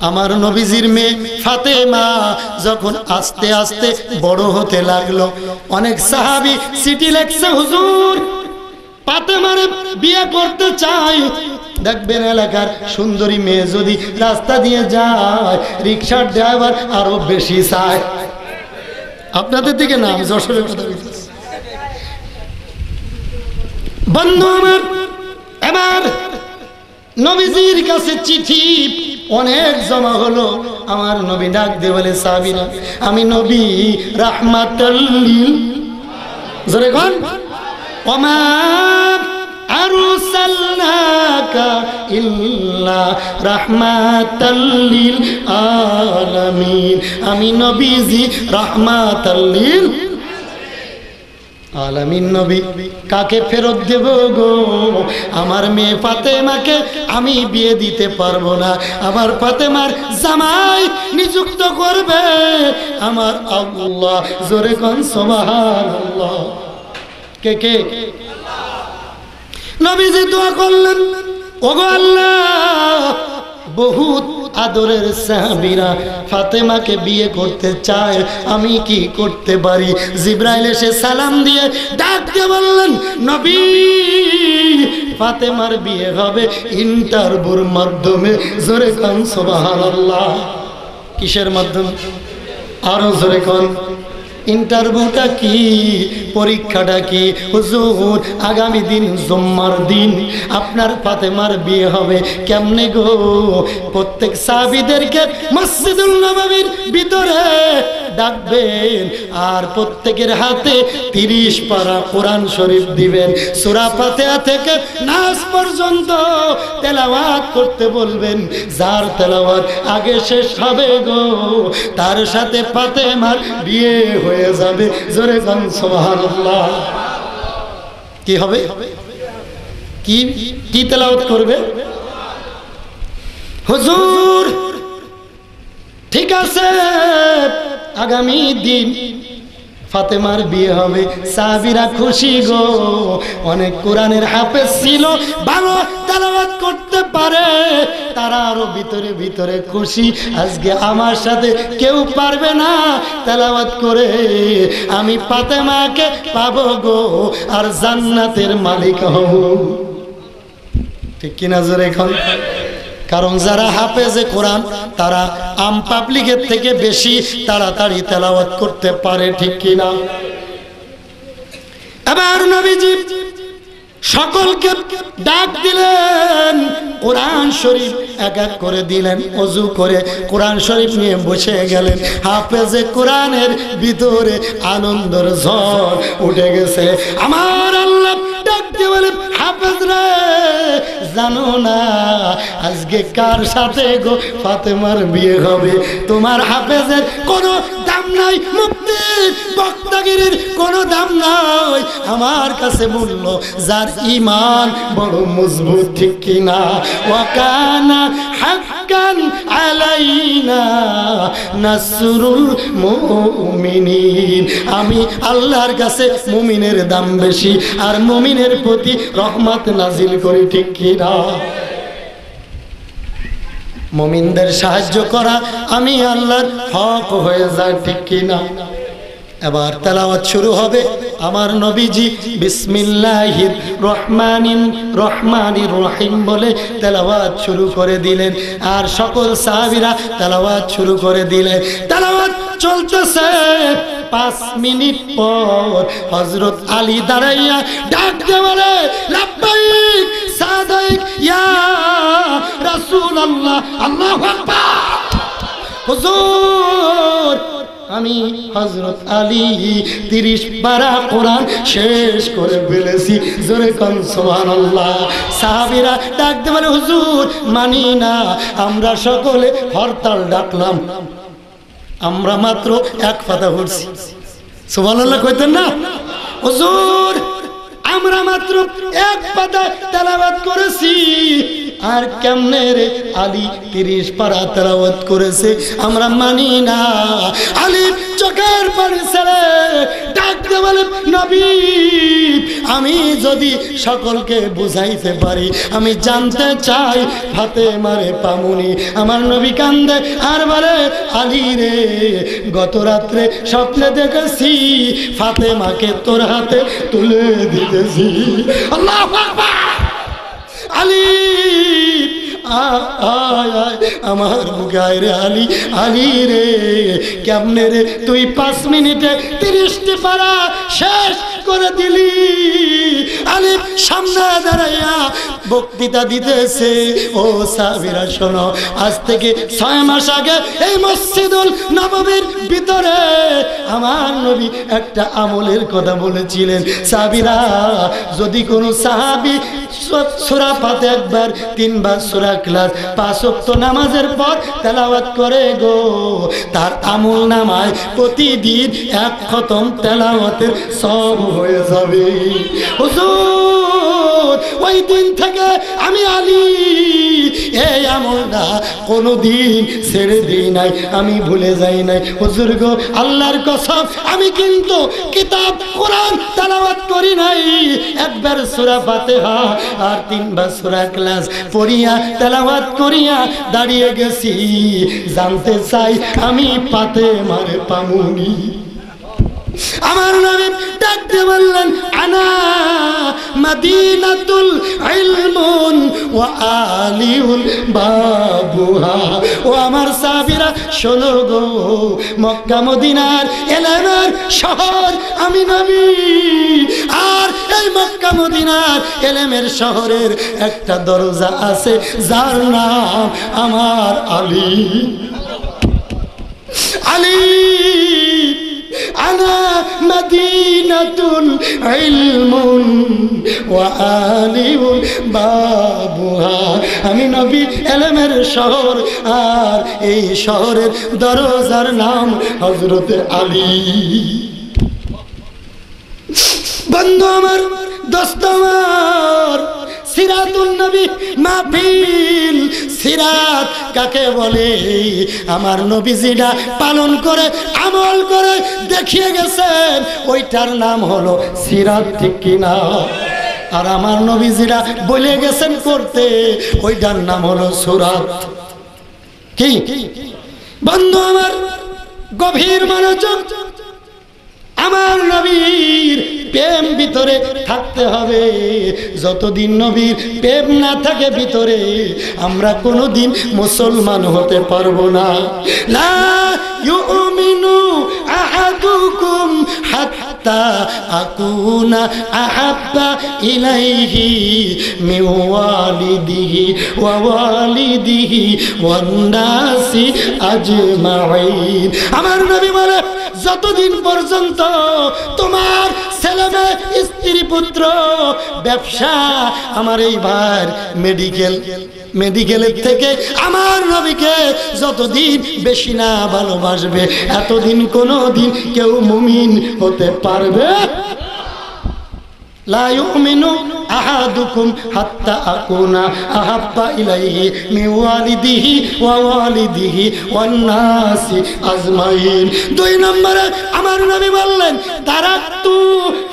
আমার নবীজির মেয়ে ফাতেমা যখন আস্তে আস্তে বড় হতে লাগলো, অনেক সাহাবী চিঠি লিখছে, হুজুর ফাতেমারে বিয়ে করতে চাই। দেখবেন এলাকার সুন্দরী মেয়ে যদি রাস্তা দিয়ে যায়, রিকশার ড্রাইভার আরো বেশি চায়। আপনাদের দিকে না, আমি যশোরের কথা বলতেছি। বন্ধু আমার, এবার নবীজির কাছে চিঠি অনেক জমা হলো। আমার নবী ডাক দিয়ে বলে, সাহাবীরা, আমি নবী রাহমাতুল লিল, জোরে কোন, ওমা আরসালনাকা ইল্লা রাহমাতাল লিল আলামিন, আমি নবীজি রাহমাতাল লিল আলামিন নবী। কাকে ফেরত দেব গো? আমার মেয়ে ফাতেমাকে আমি বিয়ে দিতে পারবো না, আমার ফাতেমার জামাই নিযুক্ত করবে আমার আল্লাহ। জোরে কোন সুবহানাল্লাহ। কে কে? নবীজি দোয়া করলেন, ওগো আল্লাহ, বহুত আদরের সাহাবীরা ফাতেমাকে বিয়ে করতে চায়, আমি কি করতে পারি? জিবরাইল এসে সালাম দিয়ে ডাক দিয়ে বললেন, নবী ফাতেমার বিয়ে হবে ইন্টারভিউর মাধ্যমে। জোরে কোন সুবহানাল্লাহ। কিসের মাধ্যমে? আরো জোরে কোন। ইন্টারভিউটা কি? পরীক্ষাটা কি? হুজুর আগামী দিন জুম্মার দিন আপনার ফাতেমার বিয়ে হবে, কেমনে গো? প্রত্যেক সাহাবীদেরকে মসজিদুল নববীর ভিতরে ডাকবেন আর প্রত্যেকের হাতে 30 পারা কোরআন শরীফ দিবেন। সূরা ফাতিহা থেকে নাস পর্যন্ত তেলাওয়াত করতে বলবেন। যার তেলাওয়াত আগে শেষ হবে গো, তার সাথে ফাতেমার বিয়ে হয়ে যাবে। জোরে কোন সুবহানাল্লাহ। কি হবে? কি কি তেলাওয়াত করবে? হুজুর ঠিক আছে, আগামী দিন ফাতেমার বিয়ে হবে। সাহাবীরা খুশি গো, অনেক কোরআনের হাফেজ ছিল, ভালো তেলাওয়াত করতে পারে, তারা আরো ভিতরে ভিতরে খুশি। আজকে আমার সাথে কেউ পারবে না তেলাওয়াত করে, আমি ফাতেমাকে পাবো গো আর জান্নাতের মালিক হব। ঠিক কিনা জোরে এখন? কারণ যারা হাফেজে কোরআন তারা আম পাবলিকের থেকে বেশি তাড়াতাড়ি তেলাওয়াত করতে পারে। ঠিক কিনা? এবার নবীজি সকলকে ডাক দিলেন, কোরআন শরীফ এক এক করে দিলেন, ওযু করে কোরআন শরীফ নিয়ে বসে গেলেন। হাফেজে কোরআনের ভিতরে আনন্দের ঝড় উঠে গেছে। আমার আল্লাহ ডাক দিয়ে বলেন, হাফেজ রে, জানো না আজকে কার সাথে গো ফাতেমার বিয়ে হবে? তোমার হাফেজের কোনো দাম নাই, মুফতির বক্তাগিরির কোনো দাম নাই, আমার কাছে মূল্য যার ঈমান বড় মজবুত। ঠিক কিনা? ওয়াকানা হাক্কান আলাইনা নাসরুল মুমিনিন, আমি আল্লাহর কাছে মুমিনের দাম বেশি আর মুমিনের প্রতি রহমত নাজিল করি। ঠিক কিনা? মুমিনদের সাহায্য করা আমি আল্লাহর হক হয়ে যায়। ঠিক কিনা? এবার তেলাওয়াত শুরু হবে। আমার নবীজি বিসমিল্লাহির রহমানির রহিম বলে তেলাওয়াত শুরু করে দিলেন, আর সকল সাহাবীরা তেলাওয়াত শুরু করে দিলেন। তেলাওয়াত চলতেছে। 5 মিনিট পর হযরত আলী দাঁড়াইয়া ডাক দিয়ে বলে, লাব্বাইক সাদাইক ইয়া রাসূলুল্লাহ। আল্লাহু আকবার। হুজুর আমি হযরত আলী 30 পারা কোরআন শেষ করে ফেলেছি। জোরে কোন সুবহানাল্লাহ। সাহাবীরা ডাক দিয়ে বলে, হুজুর মানি না, আমরা সকলে হরতাল ডাকলাম, আমরা মাত্র 1 পাতা পড়ছি। সুবহানাল্লাহ কইতেন না? হুজুর আমরা মাত্র এক পাতা তেলাওয়াত করেছি, আর কেমনে রে আলী 30 পারা তেলাওয়াত করেছে আমরা মানি না। আলী চোখের পানি ছেড়ে ডাক দিয়ে বলে, নবী আমি যদি সকলকে বুঝাইতে পারি, আমি জানতে চাই ফাতেমারে পামুনি। আমার নবী কান্দে আর বলে, আলী রে গত রাত্রে স্বপ্নে দেখেছি ফাতেমাকে তোর হাতে তুলে দিতেছি। আল্লাহু আকবার। আলী আমার বুকে আয় রে আলী, আলী রে কেমনে রে তুই 5 মিনিটে 30টি পারা শেষ করে দিলি। আলী সামনে দাঁড়াইয়া বক্তৃতা দিতেছে, ও সাহাবীরা শোনো, আজ থেকে 6 মাস আগে এই মসজিদুল নববীর ভিতরে আমার নবী একটা আমলের কথা বলেছিলেন। সাহাবীরা যদি কোনো সাহাবী সূরা ফাতিহা একবার 3 বার সূরা ইখলাস 5 ওয়াক্ত নামাজের পর তেলাওয়াত করে গো, তার আমল নামায় প্রতিদিন 1 খতম তেলাওয়াতের সওয়াব হয়ে যাবে। হুজুর ওই দিন থেকে আমি আলী এই আমলটা কোনোদিন ছেড়ে দিই নাই, আমি ভুলে যাই নাই। হুজুর গো আল্লাহর কসম আমি কিন্তু কিতাব কোরআন তেলাওয়াত করি নাই, একবার সূরা ফাতিহা আর 3 বার সূরা ইখলাস পড়িয়া তেলাওয়াত করিয়া দাঁড়িয়ে গেছি। জানতে চাই আমি ফাতেমার পামুনি। আমার নবী ডাক দিয়ে বললেন, আনা মাদিনাতুল ইলমুন ওয়া আলিউল বাবুহা। ও আমার সাহাবীরা শোনো গো, মক্কা মদিনার ইলমের শহর আমি নবী, আর এই মক্কা মদিনার ইলমের শহরের একটা দরজা আছে যার নাম আমার আলী। আলী আনা মাদিনাতুল ইলমুন ওয়া আলিউল বাবুহা। আমি নবী ইলমের শহর, আর এই শহরের দরজার নাম হযরত আলী। বন্ধু আমার, দোস্ত আমার, সিরাতুন নবী মাহফিল। সিরাত কাকে বলে? আমার নবীজিরা পালন করে আমল করে দেখিয়ে গেছেন, ওইটার নাম হলো সিরাত, ঠিক কিনা? আর আমার নবীজিরা বলে গেছেন করতে, ওইটার নাম হলো সুরাত। কি বন্ধু আমার, গভীর মনোযোগ। আমার নবীর প্রেম ভিতরে থাকতে হবে। যতদিন নবীর প্রেম না থাকে ভিতরে, আমরা কোনোদিন মুসলমান হতে পারবো না। লা ইউমিনু আহাদুকুম হাত্তা আকুনা আহাব্বা ইলাইহি মিন ওয়ালিদিহি ওয়া ওয়ালিদিহি ওয়ান নাসি আজমাইন। আমার নবী বলে, যতদিন পর্যন্ত তোমার ছেলে মেয়ে, স্ত্রী, পুত্র, ব্যবসা, আমার এই ভাই মেডিকেলের থেকে আমার নবীকে যতদিন বেশি না ভালোবাসবে, এতদিন কোনোদিন কেউ মুমিন হতে পারবে। লা ইউমিনু আহাদুকুম হাত্তা আকুনা আহাব্বা ইলাইহি মিন ওয়ালিদিহি ওয়া ওয়ালিদিহি ওয়ান নাসি আজমাইন। 2 নম্বরে আমার নবী বললেন, তারাকতু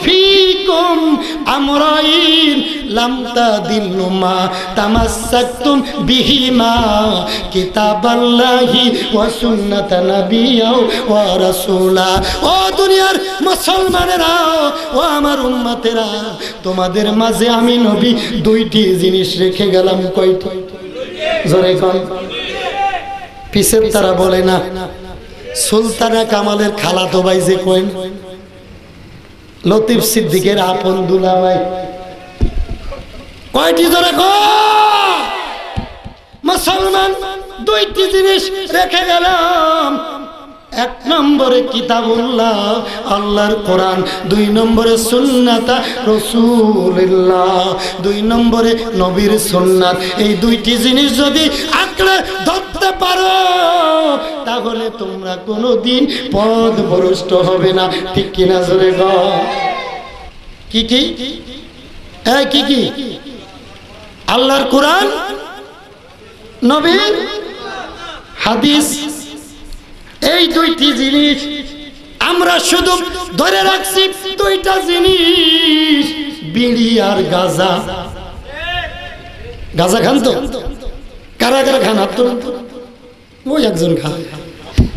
ফিকুম আমরাইন লাম তাদিল্লু মা তামাসসাকতুম বিহিমা কিতাবাল্লাহি ওয়া সুন্নাত নাবিয়্যি ওয়া রাসূলা। ও দুনিয়ার মুসলমানেরা, ও আমার উম্মতেরা, তোমাদের মাঝে আমি নবী 2টি জিনিস রেখে গেলাম। কয়টি? জোরে কোন? পিছের তারা বলে না, সুলতানা কামালের খালাতো ভাই যে কইন, লতিফ সিদ্দিকের আপন দুলাভাই। কয়টি? জোরে কোন? মুসলমান 2টি জিনিস রেখে গেলাম। 1 নম্বরে কিতাবুল্লাহ, আল্লাহর কোরআন। 2 নম্বরে সুন্নাতা রাসূলুল্লাহ। 2 নম্বরে নবীর সুন্নাত। এই 2টি জিনিস যদি আঁকড়ে ধরতে পারো, তাহলে তোমরা কোনোদিন পথভ্রষ্ট হবে না, ঠিক কিনা? জোরে গো। কি কি? এই কি কি? আল্লাহর কোরআন, নবীর হাদিস, এই দুইটি জিনিস আমরা শুধু ধরে রাখছি। দুইটা জিনিস, বিড়ি আর গাঁজা। গাঁজা খান তো? কারা কারা খান? হাত তোলেন তো। ওই একজন খান।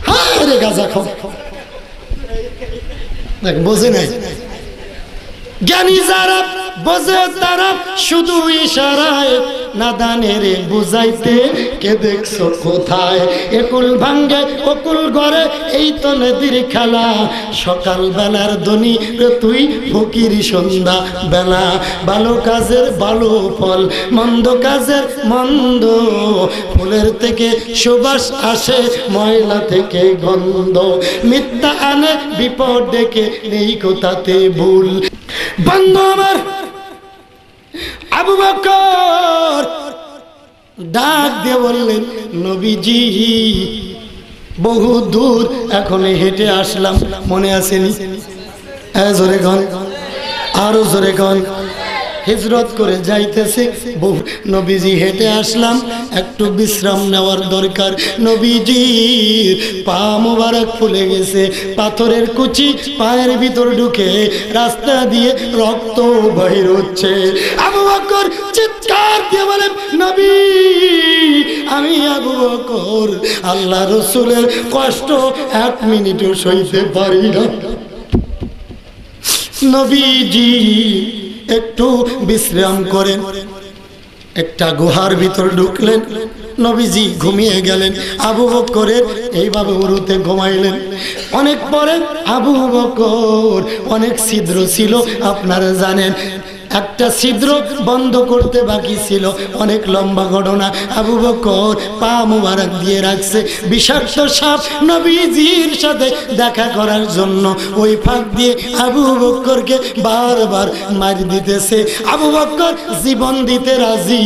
হ্যাঁ রে, গাঁজা খাও। দেখ, বোঝে নাই। জ্ঞানী যারা বোঝে তারা শুধু ইশারায়, নাদানের বুঝাইতে কে দেখছো কোথায়? একুল ভাঙ্গে অকুল গড়ে, এই তো নদীর খেলা। সকাল বেলার ধ্বনি তুই ফকির সন্ধ্যা বেলা। ভালো কাজের ভালো ফল, মন্দ কাজের মন্দ। ফুলের থেকে সুবাস আসে, ময়লা থেকে গন্ধ। মিথ্যা আনে বিপদ ডেকে, নেই কোথাতে ভুল। বন্ধু আমার আবু বকর ডাক দিয়ে বললেন, নবীজি বহু দূর এখন হেঁটে আসলাম, মনে আসেনি? জোরে গন, আরো জোরে গন। হিজরত করে যাইতেছে, নবীজি হেঁটে আসলাম, একটু বিশ্রাম নেওয়ার দরকার। নবীজি পা মোবারক ফুলে গেছে, পাথরের কুচি পায়ের ভিতর ঢুকে রাস্তা দিয়ে রক্ত বাইর হচ্ছে। আবু বকর চিৎকার দিয়ে বলেন, নবী আমি আবু বকর আল্লাহ রসুলের কষ্ট 1 মিনিটও সইতে পারি না। নবীজি একটু বিশ্রাম করেন, একটা গুহার ভিতর ঢুকলেন। নবীজি ঘুমিয়ে গেলেন। আবু বকরের এইভাবে উরুতে ঘুমাইলেন। অনেক পরে আবু বকর, অনেক ছিদ্র ছিল আপনারা জানেন, একটা ছিদ্র বন্ধ করতে বাকি ছিল। অনেক লম্বা ঘটনা। আবু বকর পা মুবারক দিয়ে রাখছে, বিষাক্ত সাপ নবীজির সাথে দেখা করার জন্য ওই ফাঁক দিয়ে আবু বকরকে বারবার মার দিতেছে। আবু বকর জীবন দিতে রাজি,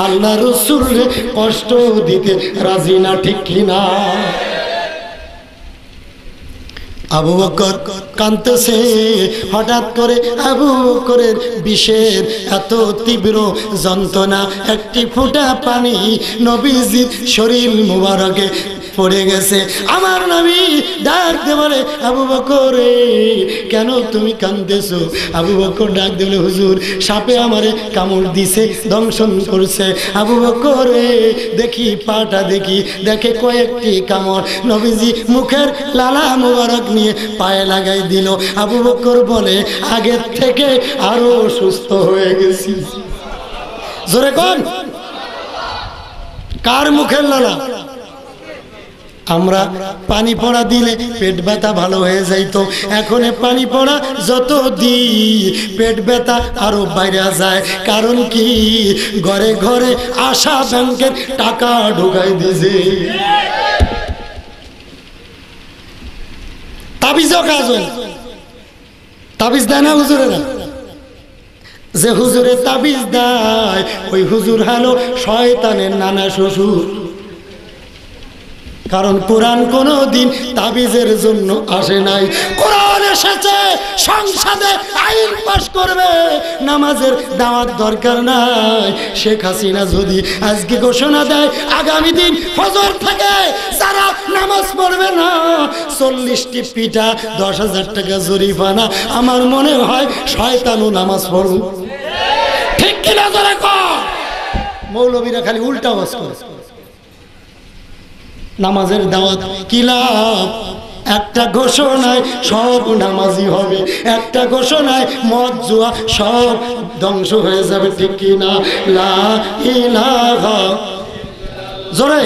আল্লাহ রাসূলকে কষ্ট দিতে রাজি না, ঠিক কিনা? আবু বকর কাঁদতেছে। হঠাৎ করে আবু বকরের বিষের এত তীব্র যন্ত্রণা, একটি ফোঁটা পানি নবীজির শরীর মুবারকে পড়ে গেছে। আমার নবী ডাক দিয়ে বলে, আবু বকর কেন তুমি কাঁদতেছো? আবু বকর ডাক দিয়ে বলে, হুজুর সাপে আমারে কামড় দিছে, দংশন করছে। আবু বকর দেখি পাটা দেখি, দেখে কয়েকটি কামড়। নবীজি মুখের লালা মুবারক নিয়ে পায়ে লাগাই দিল। আবু বকর বলে, আগের থেকে আরো সুস্থ হয়ে গেছি। জোরে কোন? কার মুখের লালা? আমরা পানি পড়া দিলে পেট ব্যথা ভালো হয়ে যাইতো, এখন পানি পড়া যত দিই পেট ব্যথা আরো বাইরে যায়। কারণ কি? ঘরে ঘরে আশা ব্যাংকের টাকা ঢুকাই দিয়েছে। তাবিজও কাজ হয়, তাবিজ দেয় না হুজুরেরা? যে হুজুরে তাবিজ দেয় ওই হুজুর হলো শয়তানের নানা শ্বশুর। কারণ কোরআন কোনদিন তাবিজের জন্য আসে নাই। কোরআন এসেছে সংসদে আইন পাস করবে, নামাজের দাওয়াত দরকার নাই। শেখ হাসিনা যদি আজকে ঘোষণা দেয় আগামী দিন ফজর থেকে যারা নামাজ পড়বে না 40টি পিঠা 10,000 টাকা জরিমানা, আমার মনে হয় শয়তানও নামাজ পড়বে। ঠিক কিনা? ধরে কর। মৌলবীরা খালি উল্টা ওয়াজ করে। নামাজের দাওয়াত কি লাভ? একটা ঘোষণায় সব নামাজি হবে, একটা ঘোষণায় মদ জুয়া সব ধ্বংস হয়ে যাবে, ঠিক কি না? লা ইলাহা, জোরে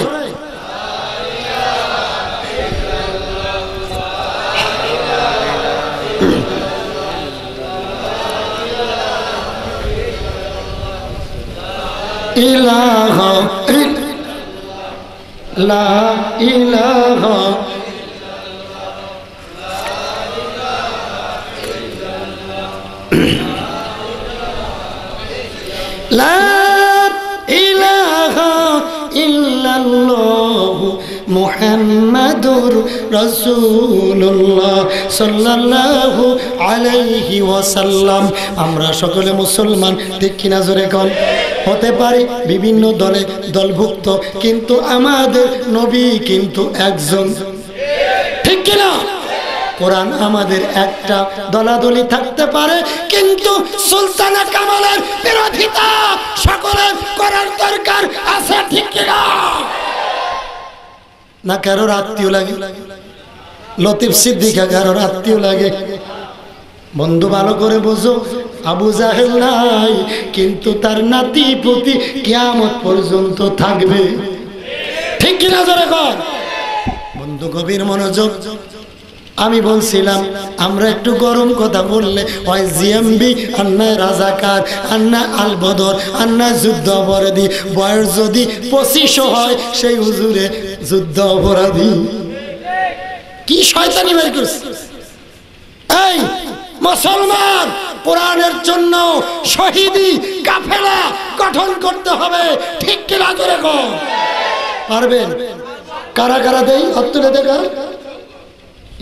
ইলাহা, লা ইলাহা, লা ইলাহা ইল্লাল্লাহু মুহাম্মাদুর রাসূলুল্লাহ সাল্লাল্লাহু আলাইহি ওয়াসাল্লাম। আমরা সকলে মুসলমান, ঠিক কিনা জোরে কোন? হতে পারি বিভিন্ন দলে দলভুক্ত, কিন্তু আমাদের নবী কিন্তু একজন, ঠিক কিনা? কোরআন আমাদের একটা, দলাদলি থাকতে পারে, কিন্তু সুলতানা কামালের বিরোধিতা সকলের করার দরকার আছে, ঠিক কিনা? না কারোর আত্মীয় লাগে? লতিফ সিদ্দিকা কারোর আত্মীয় লাগে? বন্ধু ভালো করে বোঝো, আবু জাহেল নাই, কিন্তু তার নাতি পুতি কিয়ামত পর্যন্ত থাকবে, ঠিক কিনা জোরে কর? বন্ধু গভীর মনোযোগ। আমি বলছিলাম আমরা একটু গরম কথা বললে হয় জিএমবি, আর নয় রাজাকার, আর না আল বদর, আর না যুদ্ধ অপরাধী। বয়স যদি 25 হয় সেই হুজুরে যুদ্ধ অপরাধী। কি শয়তানি বের করছে! এই মুসলমান, কোরআনের জন্য শহীদি কাফেলা গঠন করতে হবে, ঠিক কিনা জোরে কর? পারবেন? কারা কারা দেই হাত তুলে দেখা।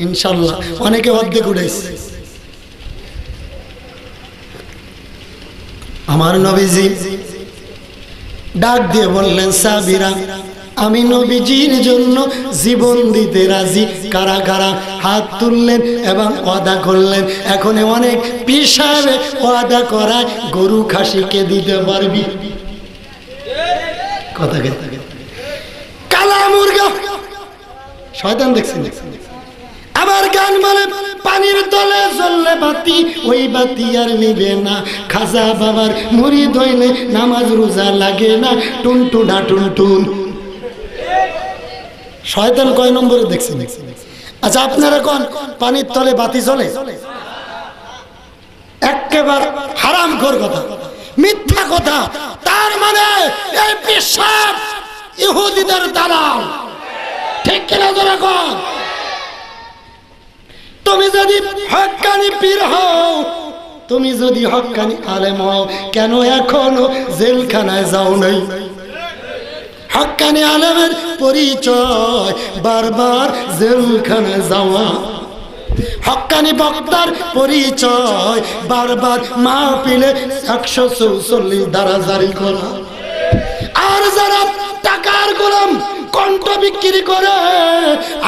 ইনশাআল্লাহ অনেকে অর্ধেক উঠেছে। আমার নবীজি ডাক দিয়ে বললেন, সাহাবীরা আমি নবীজির জন্য জীবন দিতে রাজি। কারা কারা হাত তুললেন এবং ওয়াদা করলেন। এখন অনেক পীর সাহেব ওয়াদা করায় গরু খাসিকে দিতে পারবি, কথা কালা মুরগা। শয়তান দেখছেন? আবার গান বলে পানির তলে জ্বললে বাতি, ওই বাতি আর নিবে না। খাজা বাবার মুরিদ হইলে নামাজ রোজা লাগে না। টুনটুনা টুনটুন। শয়তান কয় নম্বরে দেখছেন? আচ্ছা আপনারা কোন পানির তলে বাতি জ্বলে? একেবারে হারামখোর কথা, মিথ্যা কথা। তার মানে এই পেশাব ইহুদিদের দালাল, ঠিক কিনা জোরে কর? তুমি যদি হক্কানি পীর হও, তুমি যদি হক্কানি আলেম হও, কেন এখনো জেলখানায় যাও নাই? হক্কানি আলেমের পরিচয় বারবার জেলখানায় যাওয়া। হক্কানি বক্তার পরিচয় বারবার মাহফিলে 144 ধারা জারি করা। আর যারা টাকার গোলাম কণ্ঠ বিক্রি করে,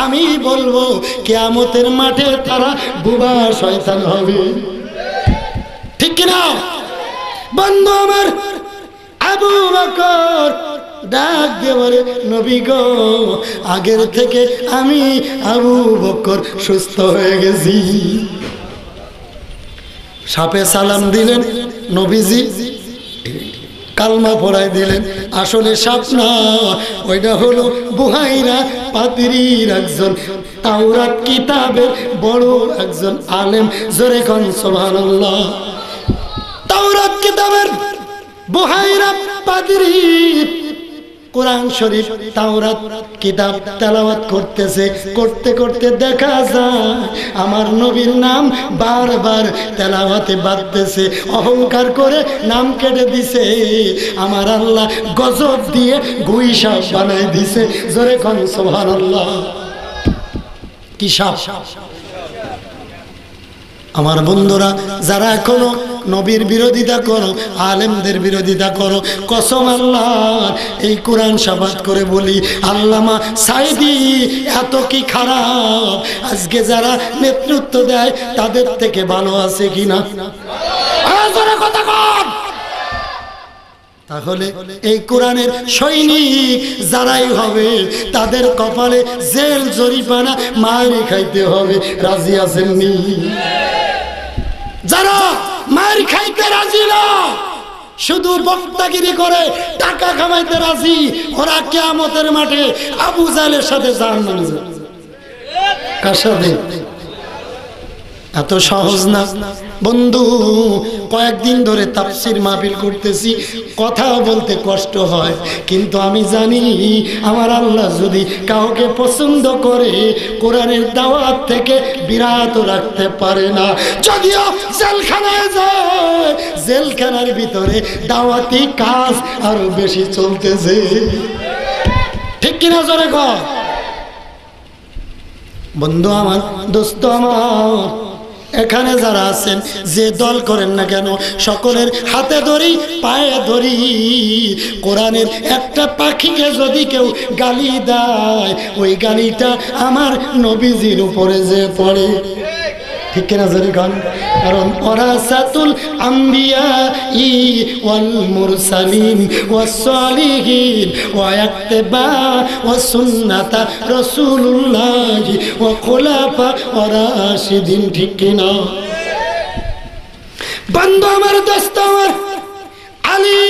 আমি বলবো কিয়ামতের মাঠে তারা বুবা শয়তান হবে, ঠিক কিনা? বন্ধু আমার, আবু বকর ডাক দিয়ে বলে, নবী গো, আগের থেকে আমি আবু বকর সুস্থ হয়ে গেছি। সাপে সালাম দিলেন নবীজি, কালমা পড়াই দিলেন। আসলে সাপ না, ওইটা হলো বুহাইরা পাতিরির একজন তাওরাত কিতাবের বড় একজন আলেম। জোরে কোন সুবহানাল্লাহ। তাওরাত কিতাবের বুহাইরা পাতিরি কোরআন শরীফ তাওরাত কিতাব তেলাওয়াত করতেছে। করতে করতে দেখা যায় আমার নবীর নাম বারবার তেলাওয়াতে বাজতেছে। অহংকার করে নাম কেটে দিছে। আমার আল্লাহ গজব দিয়ে গুই সাপ বানাই দিছে। জোরে কোন সুবহানাল্লাহ। কি সাপ? আমার বন্ধুরা, যারা এখনো নবীর বিরোধিতা করো, আলেমদের বিরোধিতা করো, কসম আল্লাহর এই কোরআন শাবাত করে বলি, আল্লামা সাইদি এত কি খারাপ, আজকে যারা নেতৃত্ব দেয় তাদের থেকে ভালো আছে কিনা? কথা কর। তাহলে এই কোরআনের সৈনিক যারাই হবে, তাদের কপালে জেল জরিমানা মারি খাইতে হবে। রাজি আছেননি? যারা মার খাইতে রাজি না, শুধু বক্তাগিরি করে টাকা কামাইতে রাজি, ওরা কিয়ামতের মাঠে আবু জাহেলের সাথে জাহান্নামে যাবে। কার সাথে? এত সহজ না বন্ধু। কয়েকদিন ধরে তাফসীর মাহফিল করতেছি, কথা বলতে কষ্ট হয়, কিন্তু আমি জানি আমার আল্লাহ যদি কাউকে পছন্দ করে, কোরআনের দাওয়াত থেকে বিরত রাখতে পারে না। যদিও জেলখানায় যায়, জেলখানার ভিতরে দাওয়াতি কাজ আরো বেশি চলতেছে, ঠিক কিনা জোরে কর? বন্ধু আমার, দোস্ত আমার, এখানে যারা আছেন যে দল করেন না কেন, সকলের হাতে ধরি, পায়ে ধরি, কোরআনের একটা পাখিকে যদি কেউ গালি দেয়, ওই গালিটা আমার নবীজির উপরে যে পড়ে, ঠিক কিনা জোরে গান? কারণ ওয়ারাসাতুল আম্বিয়া ওয়াল মুরসালিন ওয়াস সালিহিন ওয়া ইত্তিবা ওয়া সুন্নাতা রাসূলুল্লাহ ওয়া খুলাফা ওয়া রাশিদিন, ঠিক কিনা? বন্ধু আমার, দোস্ত আমার, আলী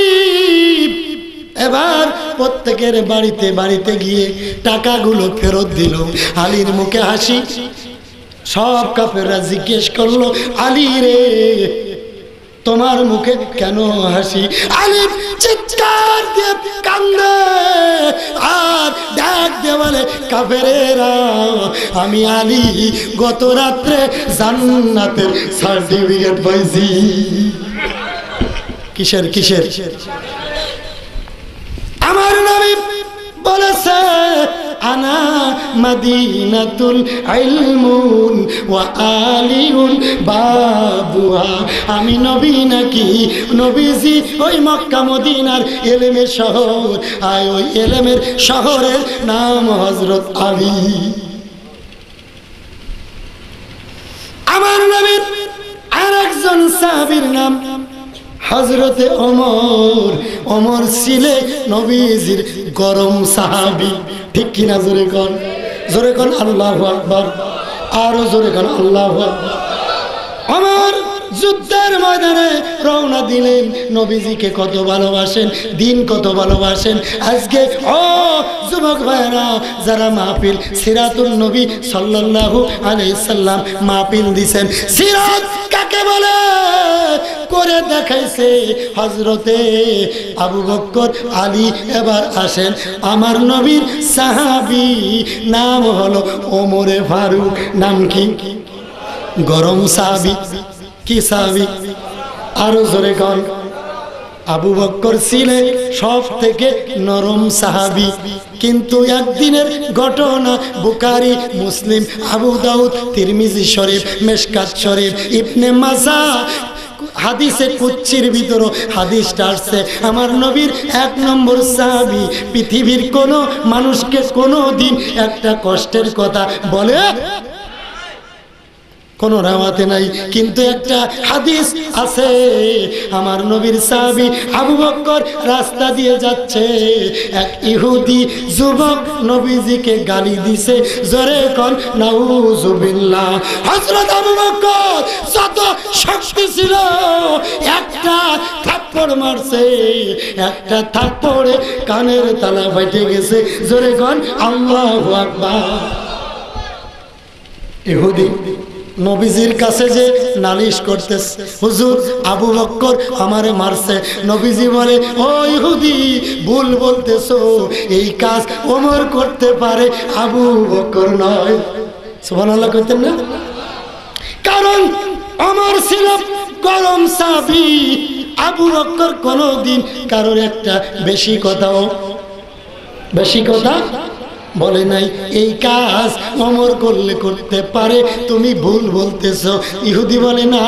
এবার প্রত্যেকের বাড়িতে বাড়িতে গিয়ে টাকাগুলো ফেরত দিল। আলীর মুখে হাসি। সব কাফেররা জিজ্ঞেস করলো, আলী রে, তোমার মুখে কেন হাসি? আলী চিৎকার দিয়ে কান্দে আর ডাক দিয়ে বলে, কাফেরেরা, আমি আলী গত রাত্রে জান্নাতের সার্টিফিকেট পাইছি। কিসের কিসের? আমার নবী বলেছে, আনা মদিনাতুল ইলমুন ওয়া আলিউন বাবুহা। আমি নবী নাকি? নবীজি ওই মক্কা মদিনার ইলমের শহর, আর ওই ইলমের শহরের নাম হযরত আলী। আমার নবীর আরেকজন সাহাবীর নাম হযরতে ওমর। ওমর ছিলে নবীজির গরম সাহাবী, ঠিক কিনা? জোরে কোন, জোরে কোন আল্লাহু আকবার, আরো জোরে কোন আল্লাহু আকবার। ওমর যুদ্ধের ময়দানে রওনা দিলেন। নবীজিকে কত ভালোবাসেন, দিন কত ভালোবাসেন। আজকে ও যুবক ভাইরা, যারা মাহফিল সিরাতুন নবী সাল্লাল্লাহু আলাইহি সাল্লাম মাহফিল দিবেন, সিরাত কাকে বলে করে দেখাইছে হযরতে আবু বকর আলী। এবার আসেন, আমার নবীর সাহাবী নাম হলো ওমরে ফারুক। নাম কি? গরম সাহাবী। কি সাহাবী? আরো জোরে কোন। আবু বকর ছিলেন সব থেকে নরম সাহাবী, কিন্তু একদিনের ঘটনা বুখারী, মুসলিম, আবু দাউদ, তিরমিজি শরীফ, মেশকাত শরীফ, ইবনে মাজাহ হাদিসে কুচ্ছির ভিতর হাদিসটা আসছে। আমার নবীর 1 নম্বর সাহাবী পৃথিবীর কোনো মানুষকে কোনো দিন একটা কষ্টের কথা বলে কোনো রাওয়াতে নাই, কিন্তু একটা হাদিস আছে। আমার নবীর সাহাবী আবু বকর রাস্তা দিয়ে যাচ্ছে, এক ইহুদি যুবক নবীজিকে গালি দিছে। জোরে কোন নাউজুবিল্লাহ। হযরত আবু বকর যত শক্তি ছিল, একটা থাপ্পড় মারছে, একটা থাপ্পড়ে কানের তালা ফাটে গেছে। জোরে কোন আল্লাহু আকবার। ইহুদি নবীজির কাছে যে নালিশ করতেছে, হুজুর আবু বকর আমারে মারছে। নবীজি বলে, ও ইহুদি, ভুল বলতেছো, এই কাজ ওমর করতে পারে, আবু বকর নয়। সুবহানাল্লাহ কইতেন না? কারণ ওমর ছিল গরম সাহাবী, আবু বকর কোনদিন কারোর একটা বেশি কথা বলে নাই। এই কাজ ওমর করলে করতে পারে, তুমি ভুল বলতেছ। ইহুদি বলে, না,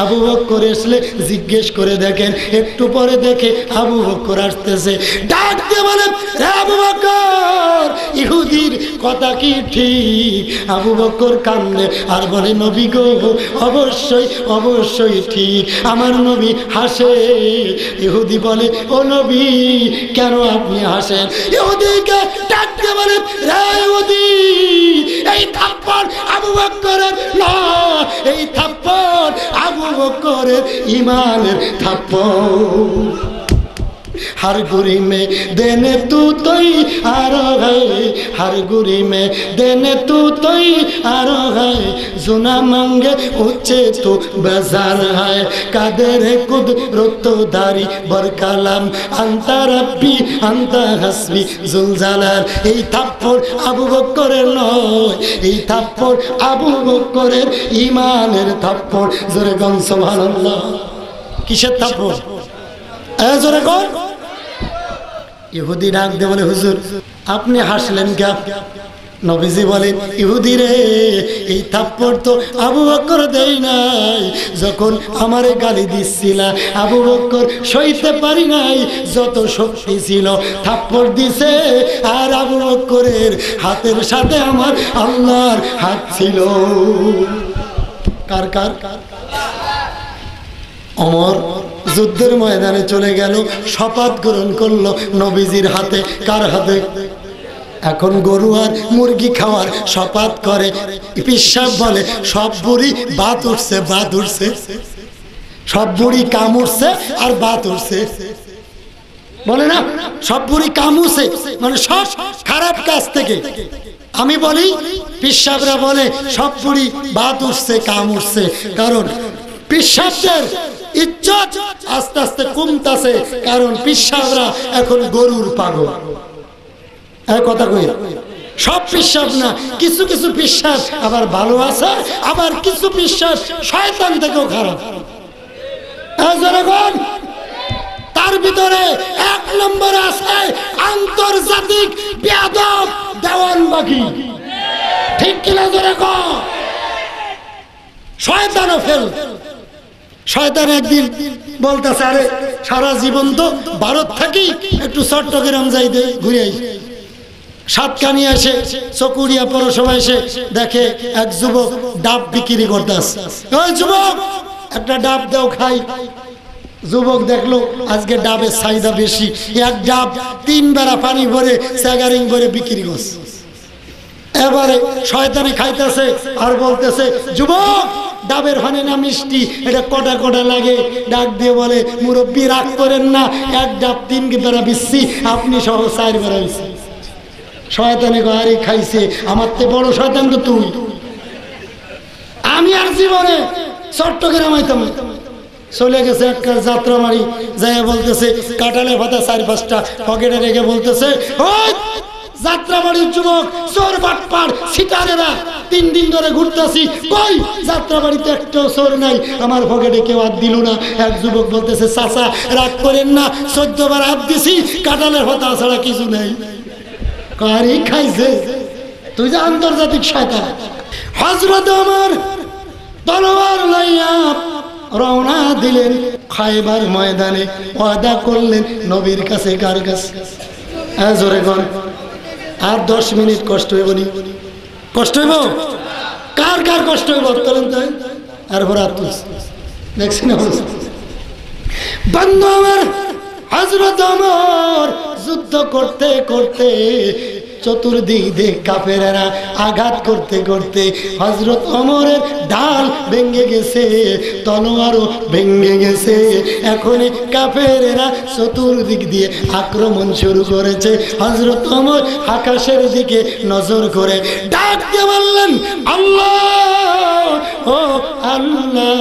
আবু বকর আসলে জিজ্ঞেস করে দেখেন। একটু পরে দেখে আবু বকর আসতেছে, ডাক দিয়ে বলে, আবু বকর, ইহুদির কথা কি ঠিক? আবু বকর কান্দে আর বলে, নবী গো, অবশ্যই অবশ্যই ঠিক। আমার নবী হাসে। ইহুদি বলে, ও নবী, কেন আপনি হাসেন? ইহুদিকে ডাক দিয়ে বলে, এই থাপ্পড় আবু বকরের না, এই থাপ্পড় আবু বকরের ইমানের থাপ্পড়। हर गुरी में देने तू तोई आरो है, हर गुरी में देने तू तोई आरो है, जुना मांगे ऊंचे तू बाजार है, कादर कुदरत दारी बरकालाम अंता रब्बी अंता हस्बी जुलजालाल। এই থাপ্পড় আবু বকরের নয়, এই থাপ্পড় আবু বকরের ইমানের থাপ্পড়। জোরে গন সুবহানাল্লাহ। কিসের থাপ্পড়? জোরে গন। ইহুদি ডাক দিয়ে বলে, হুজুর আপনি হাসলেন কেন? নবীজি বলেন, ইহুদি রে, এই থাপ্পড় তো আবু বকর দেই নাই, যখন আমারে গালি দিচ্ছিল আবু বকর সইতে পারি নাই, যত শক্তি ছিল থাপ্পড় দিছে, আর আবু বকরের হাতের সাথে আমার আল্লাহর হাত ছিল। কার কার? ওমর যুদ্ধের ময়দানে চলে গেল, শপথ গ্রহণ করলো নবীজির হাতে। কার হাতে? এখন গরু আর মুরগি খাওয়ার শপথ করে। পিসাব বলে সব বুড়ি বাত উঠছে, বাত উঠছে, সব বুড়ি কাম উঠছে আর বাত উঠছে, বলে না সব বুড়ি কাম উঠছে, মানে সব খারাপ কাজ থেকে। আমি বলি পিসাবরা বলে সব বুড়ি বাত উঠছে, কাম উঠছে, কারণ পিসাবদের ইজ্জত আস্তে আস্তে কমতাছে, কারণ পিসাবরা এখন গরুর পাগল। কথা কই, সব পিসাব না, কিছু কিছু পিসাব আবার ভালো আছে, আবার কিছু পিসাব শয়তান থেকেও খারাপ। তার ভিতরে এক নম্বরে আছে আন্তর্জাতিক বেয়াদব দেওয়ানবাগি। ঠিক কিনা জোরে কও? শয়তানও ফেল। শয়তান একদিন বলতেছে, আরে সারা জীবন তো ভারত থাকি, একটু চট্টগ্রাম যাই দে ঘুরে আই। সাতকানি এসে চকুরিয়া পৌরসভা এসে দেখে এক যুবক ডাব বিক্রি করতেছে। ওই যুবক একটা ডাব দাও খাই। যুবক দেখলো আজকে ডাবের চাহিদা বেশি, এক ডাব 3 বেলা পানি ভরে স্যাগারিং ভরে বিক্রি করছে। এবারে শয়তানি খাইতেছে আর বলতেছে, যুবক ডাবের পানি না মিষ্টি, এটা কটা কটা লাগে। ডাক দিয়ে বলে, মুরব্বী রাগ করেন না, এক ডাব 3 বেলা বিচ্ছি, আপনি সহ 4 বেলা বিচ্ছি। শয়তানে গাড়ি খাইছে, আমার তে বড় শয়তান তো তুই। আমি আর জীবনে চট্টগ্রাম আইতাম। চলে গেছে একটা যাত্রাবাড়ি, যাইয়া বলতেছে কাটালে ভাতা 4-5টা পকেটে রেখে বলতেছে, ওই যাত্রাবাড়ির যুবক, চোর বাটপার সিটারেরা, 3 দিন ধরে ঘুরতেছি, কই যাত্রাবাড়িতে একটাও চোর নাই, আমার পকেটে কেউ হাত দিল না। এক যুবক বলতেছে, চাচা রাগ করেন না, 14 বার হাত দিছি, কাটালের ভাতা ছাড়া কিছু নাই। কারি খাইছে, তুই যে আন্তর্জাতিক শয়তান। হযরত ওমর তলোয়ার লইয়া রওনা দিলেন খায়বার ময়দানে, ওয়াদা করলেন নবীর কাছে। কার কাছে? জোরে কোন? আর 10 মিনিট কষ্ট হইব নি? কষ্ট হইব? কার কার কষ্ট হইব বলেন তো? আর ভরা তুই দেখছেন বন্ধু আমার, হযরত ওমর যুদ্ধ করতে করতে চতুর্দিক দিয়ে কাফেরেরা আঘাত করতে করতে হযরত ওমরের ঢাল ভেঙে গেছে, তলোয়ারও ভেঙে গেছে। এখন কাফেরেরা চতুর্দিক দিয়ে আক্রমণ শুরু করেছে। হযরত ওমর আকাশের দিকে নজর করে ডাক দিয়ে বললেন, আল্লাহ, ও আল্লাহ।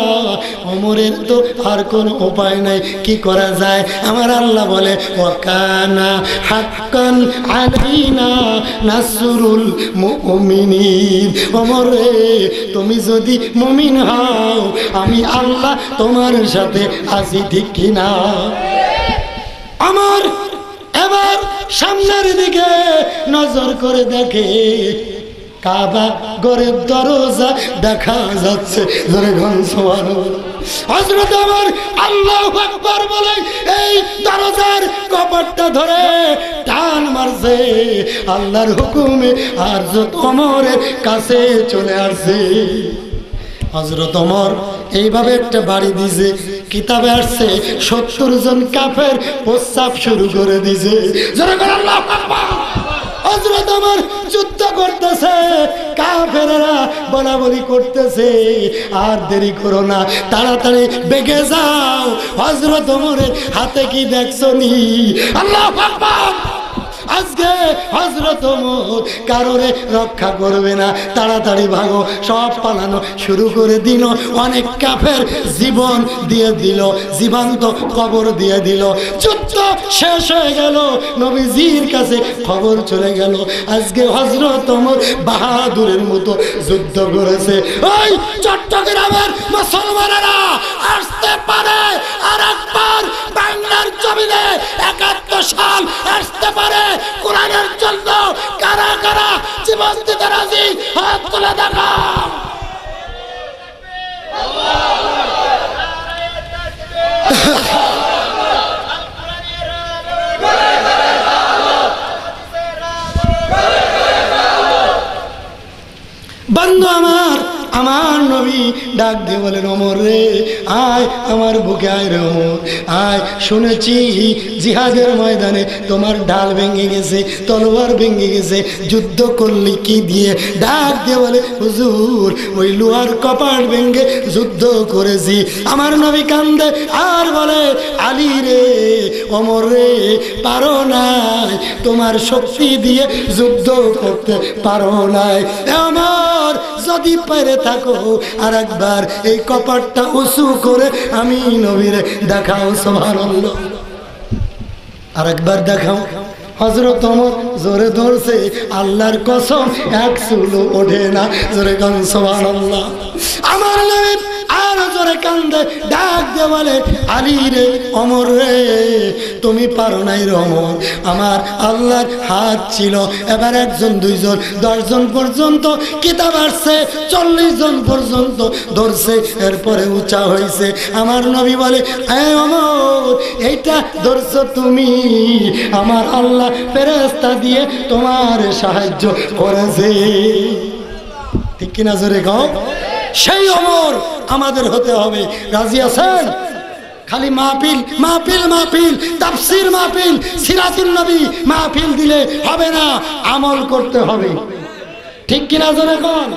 ওমরের তো আর কোনো উপায় নাই, কি করা যায়? আমার আল্লাহ বলে, ওয়াকানা হাক্কান আলাইনা নাসরুল মুমিনিন। ওমর রে, তুমি যদি মুমিন হও, আমি আল্লাহ তোমার সাথে আছি, ঠিক কিনা? আমার এবার সামনের দিকে নজর করে দেখে কাবা ঘরের দরজা দেখা যাচ্ছে। ধরে ঘন হযরত ওমর আল্লাহু আকবার বলে এই দরজার কপাটটা ধরে টান মারছে। আল্লাহর হুকুমে হযরত ওমরের কাছে চলে আসছে। হযরত ওমর এইভাবে একটা বাড়ি দিছে, কিতাবে আসছে 70 জন কাফের প্রস্রাব শুরু করে দিছে। যারা করে আল্লাহু আকবার। হযরত ওমর যুদ্ধ করতেছে, কাফেররা বলাবলি করতেছে, আর দেরি করো না, তাড়াতাড়ি বেগে যাও। হযরত ওমরের হাতে কি দেখছো নি? আল্লাহু আকবার। আজকে হযরত ওমর কারোরে রক্ষা করবে না, তাড়াতাড়ি ভাগো, সব পালানো শুরু করে দিল। অনেক কাফের জীবন দিয়ে দিল, জীবন্ত কবর দিয়ে দিল। যুদ্ধ শেষ হয়ে গেল, নবীজির কাছে খবর চলে গেল আজকে হযরত ওমর বাহাদুরের মতো যুদ্ধ করেছে। ওই চট্টগ্রামের মুসলমানেরা আসতে পারে আর একবার বাংলার জমিনে 71 সাল আসতে পারে কোরআনের জন্য। কারা কারা জীবন দিতে রাজি, হাত তুলে দেখাও। বন্ধু আমার নবী ডাক দিয়ে বলেন, ওমর রে আয় আমার বুকে আয় রে ওমর আয়, শুনেছি জিহাদের ময়দানে তোমার ঢাল ভেঙে গেছে, তলোয়ার ভেঙে গেছে, যুদ্ধ করলি কি দিয়ে? ডাক দিয়ে বলে, হুজুর ওই লোহার কপাট ভেঙে যুদ্ধ করেছি। আমার নবী কান্দে আর বলে, আলী রে ওমর রে পারো নাই, তোমার শক্তি দিয়ে যুদ্ধ করতে পারো নাই। ওমর যদি পেরে থাকো আর একবার এই কপাটটা উঁচু করে আমি নবীরে দেখাও, সুবহানাল্লাহ, আর একবার দেখাও। হযরত ওমর জোরে ধরছে, আল্লাহর কসম এক চুলও ওঠে না, জোরে গান সুবহানাল্লাহ। আমার নবী আর জোরে কান্দে, ডাক দিয়ে বলে, আলী রে ওমর রে তুমি পারো নাই রে ওমর, আমার আল্লাহর হাত ছিল। এবার 1 জন 2 জন 10 জন পর্যন্ত কিতাব আসছে, 40 জন পর্যন্ত ধরছে, এরপরে উঁচা হয়েছে। আমার নবী বলে, হ্যাঁ ওমর এইটা ধরছো তুমি, আমার আল্লাহ ফেরেশতা দিয়ে তোমার সাহায্য করেছে। ঠিক কিনা জোরে গাও? সেই ওমর আমাদের হতে হবে। রাজি আছেন? খালি মাহফিল মাহফিল মাহফিল, তাফসীর মাহফিল, সিরাতুন নবী মাহফিল দিলে হবে না, আমল করতে হবে। ঠিক কিনা জোরে কোন?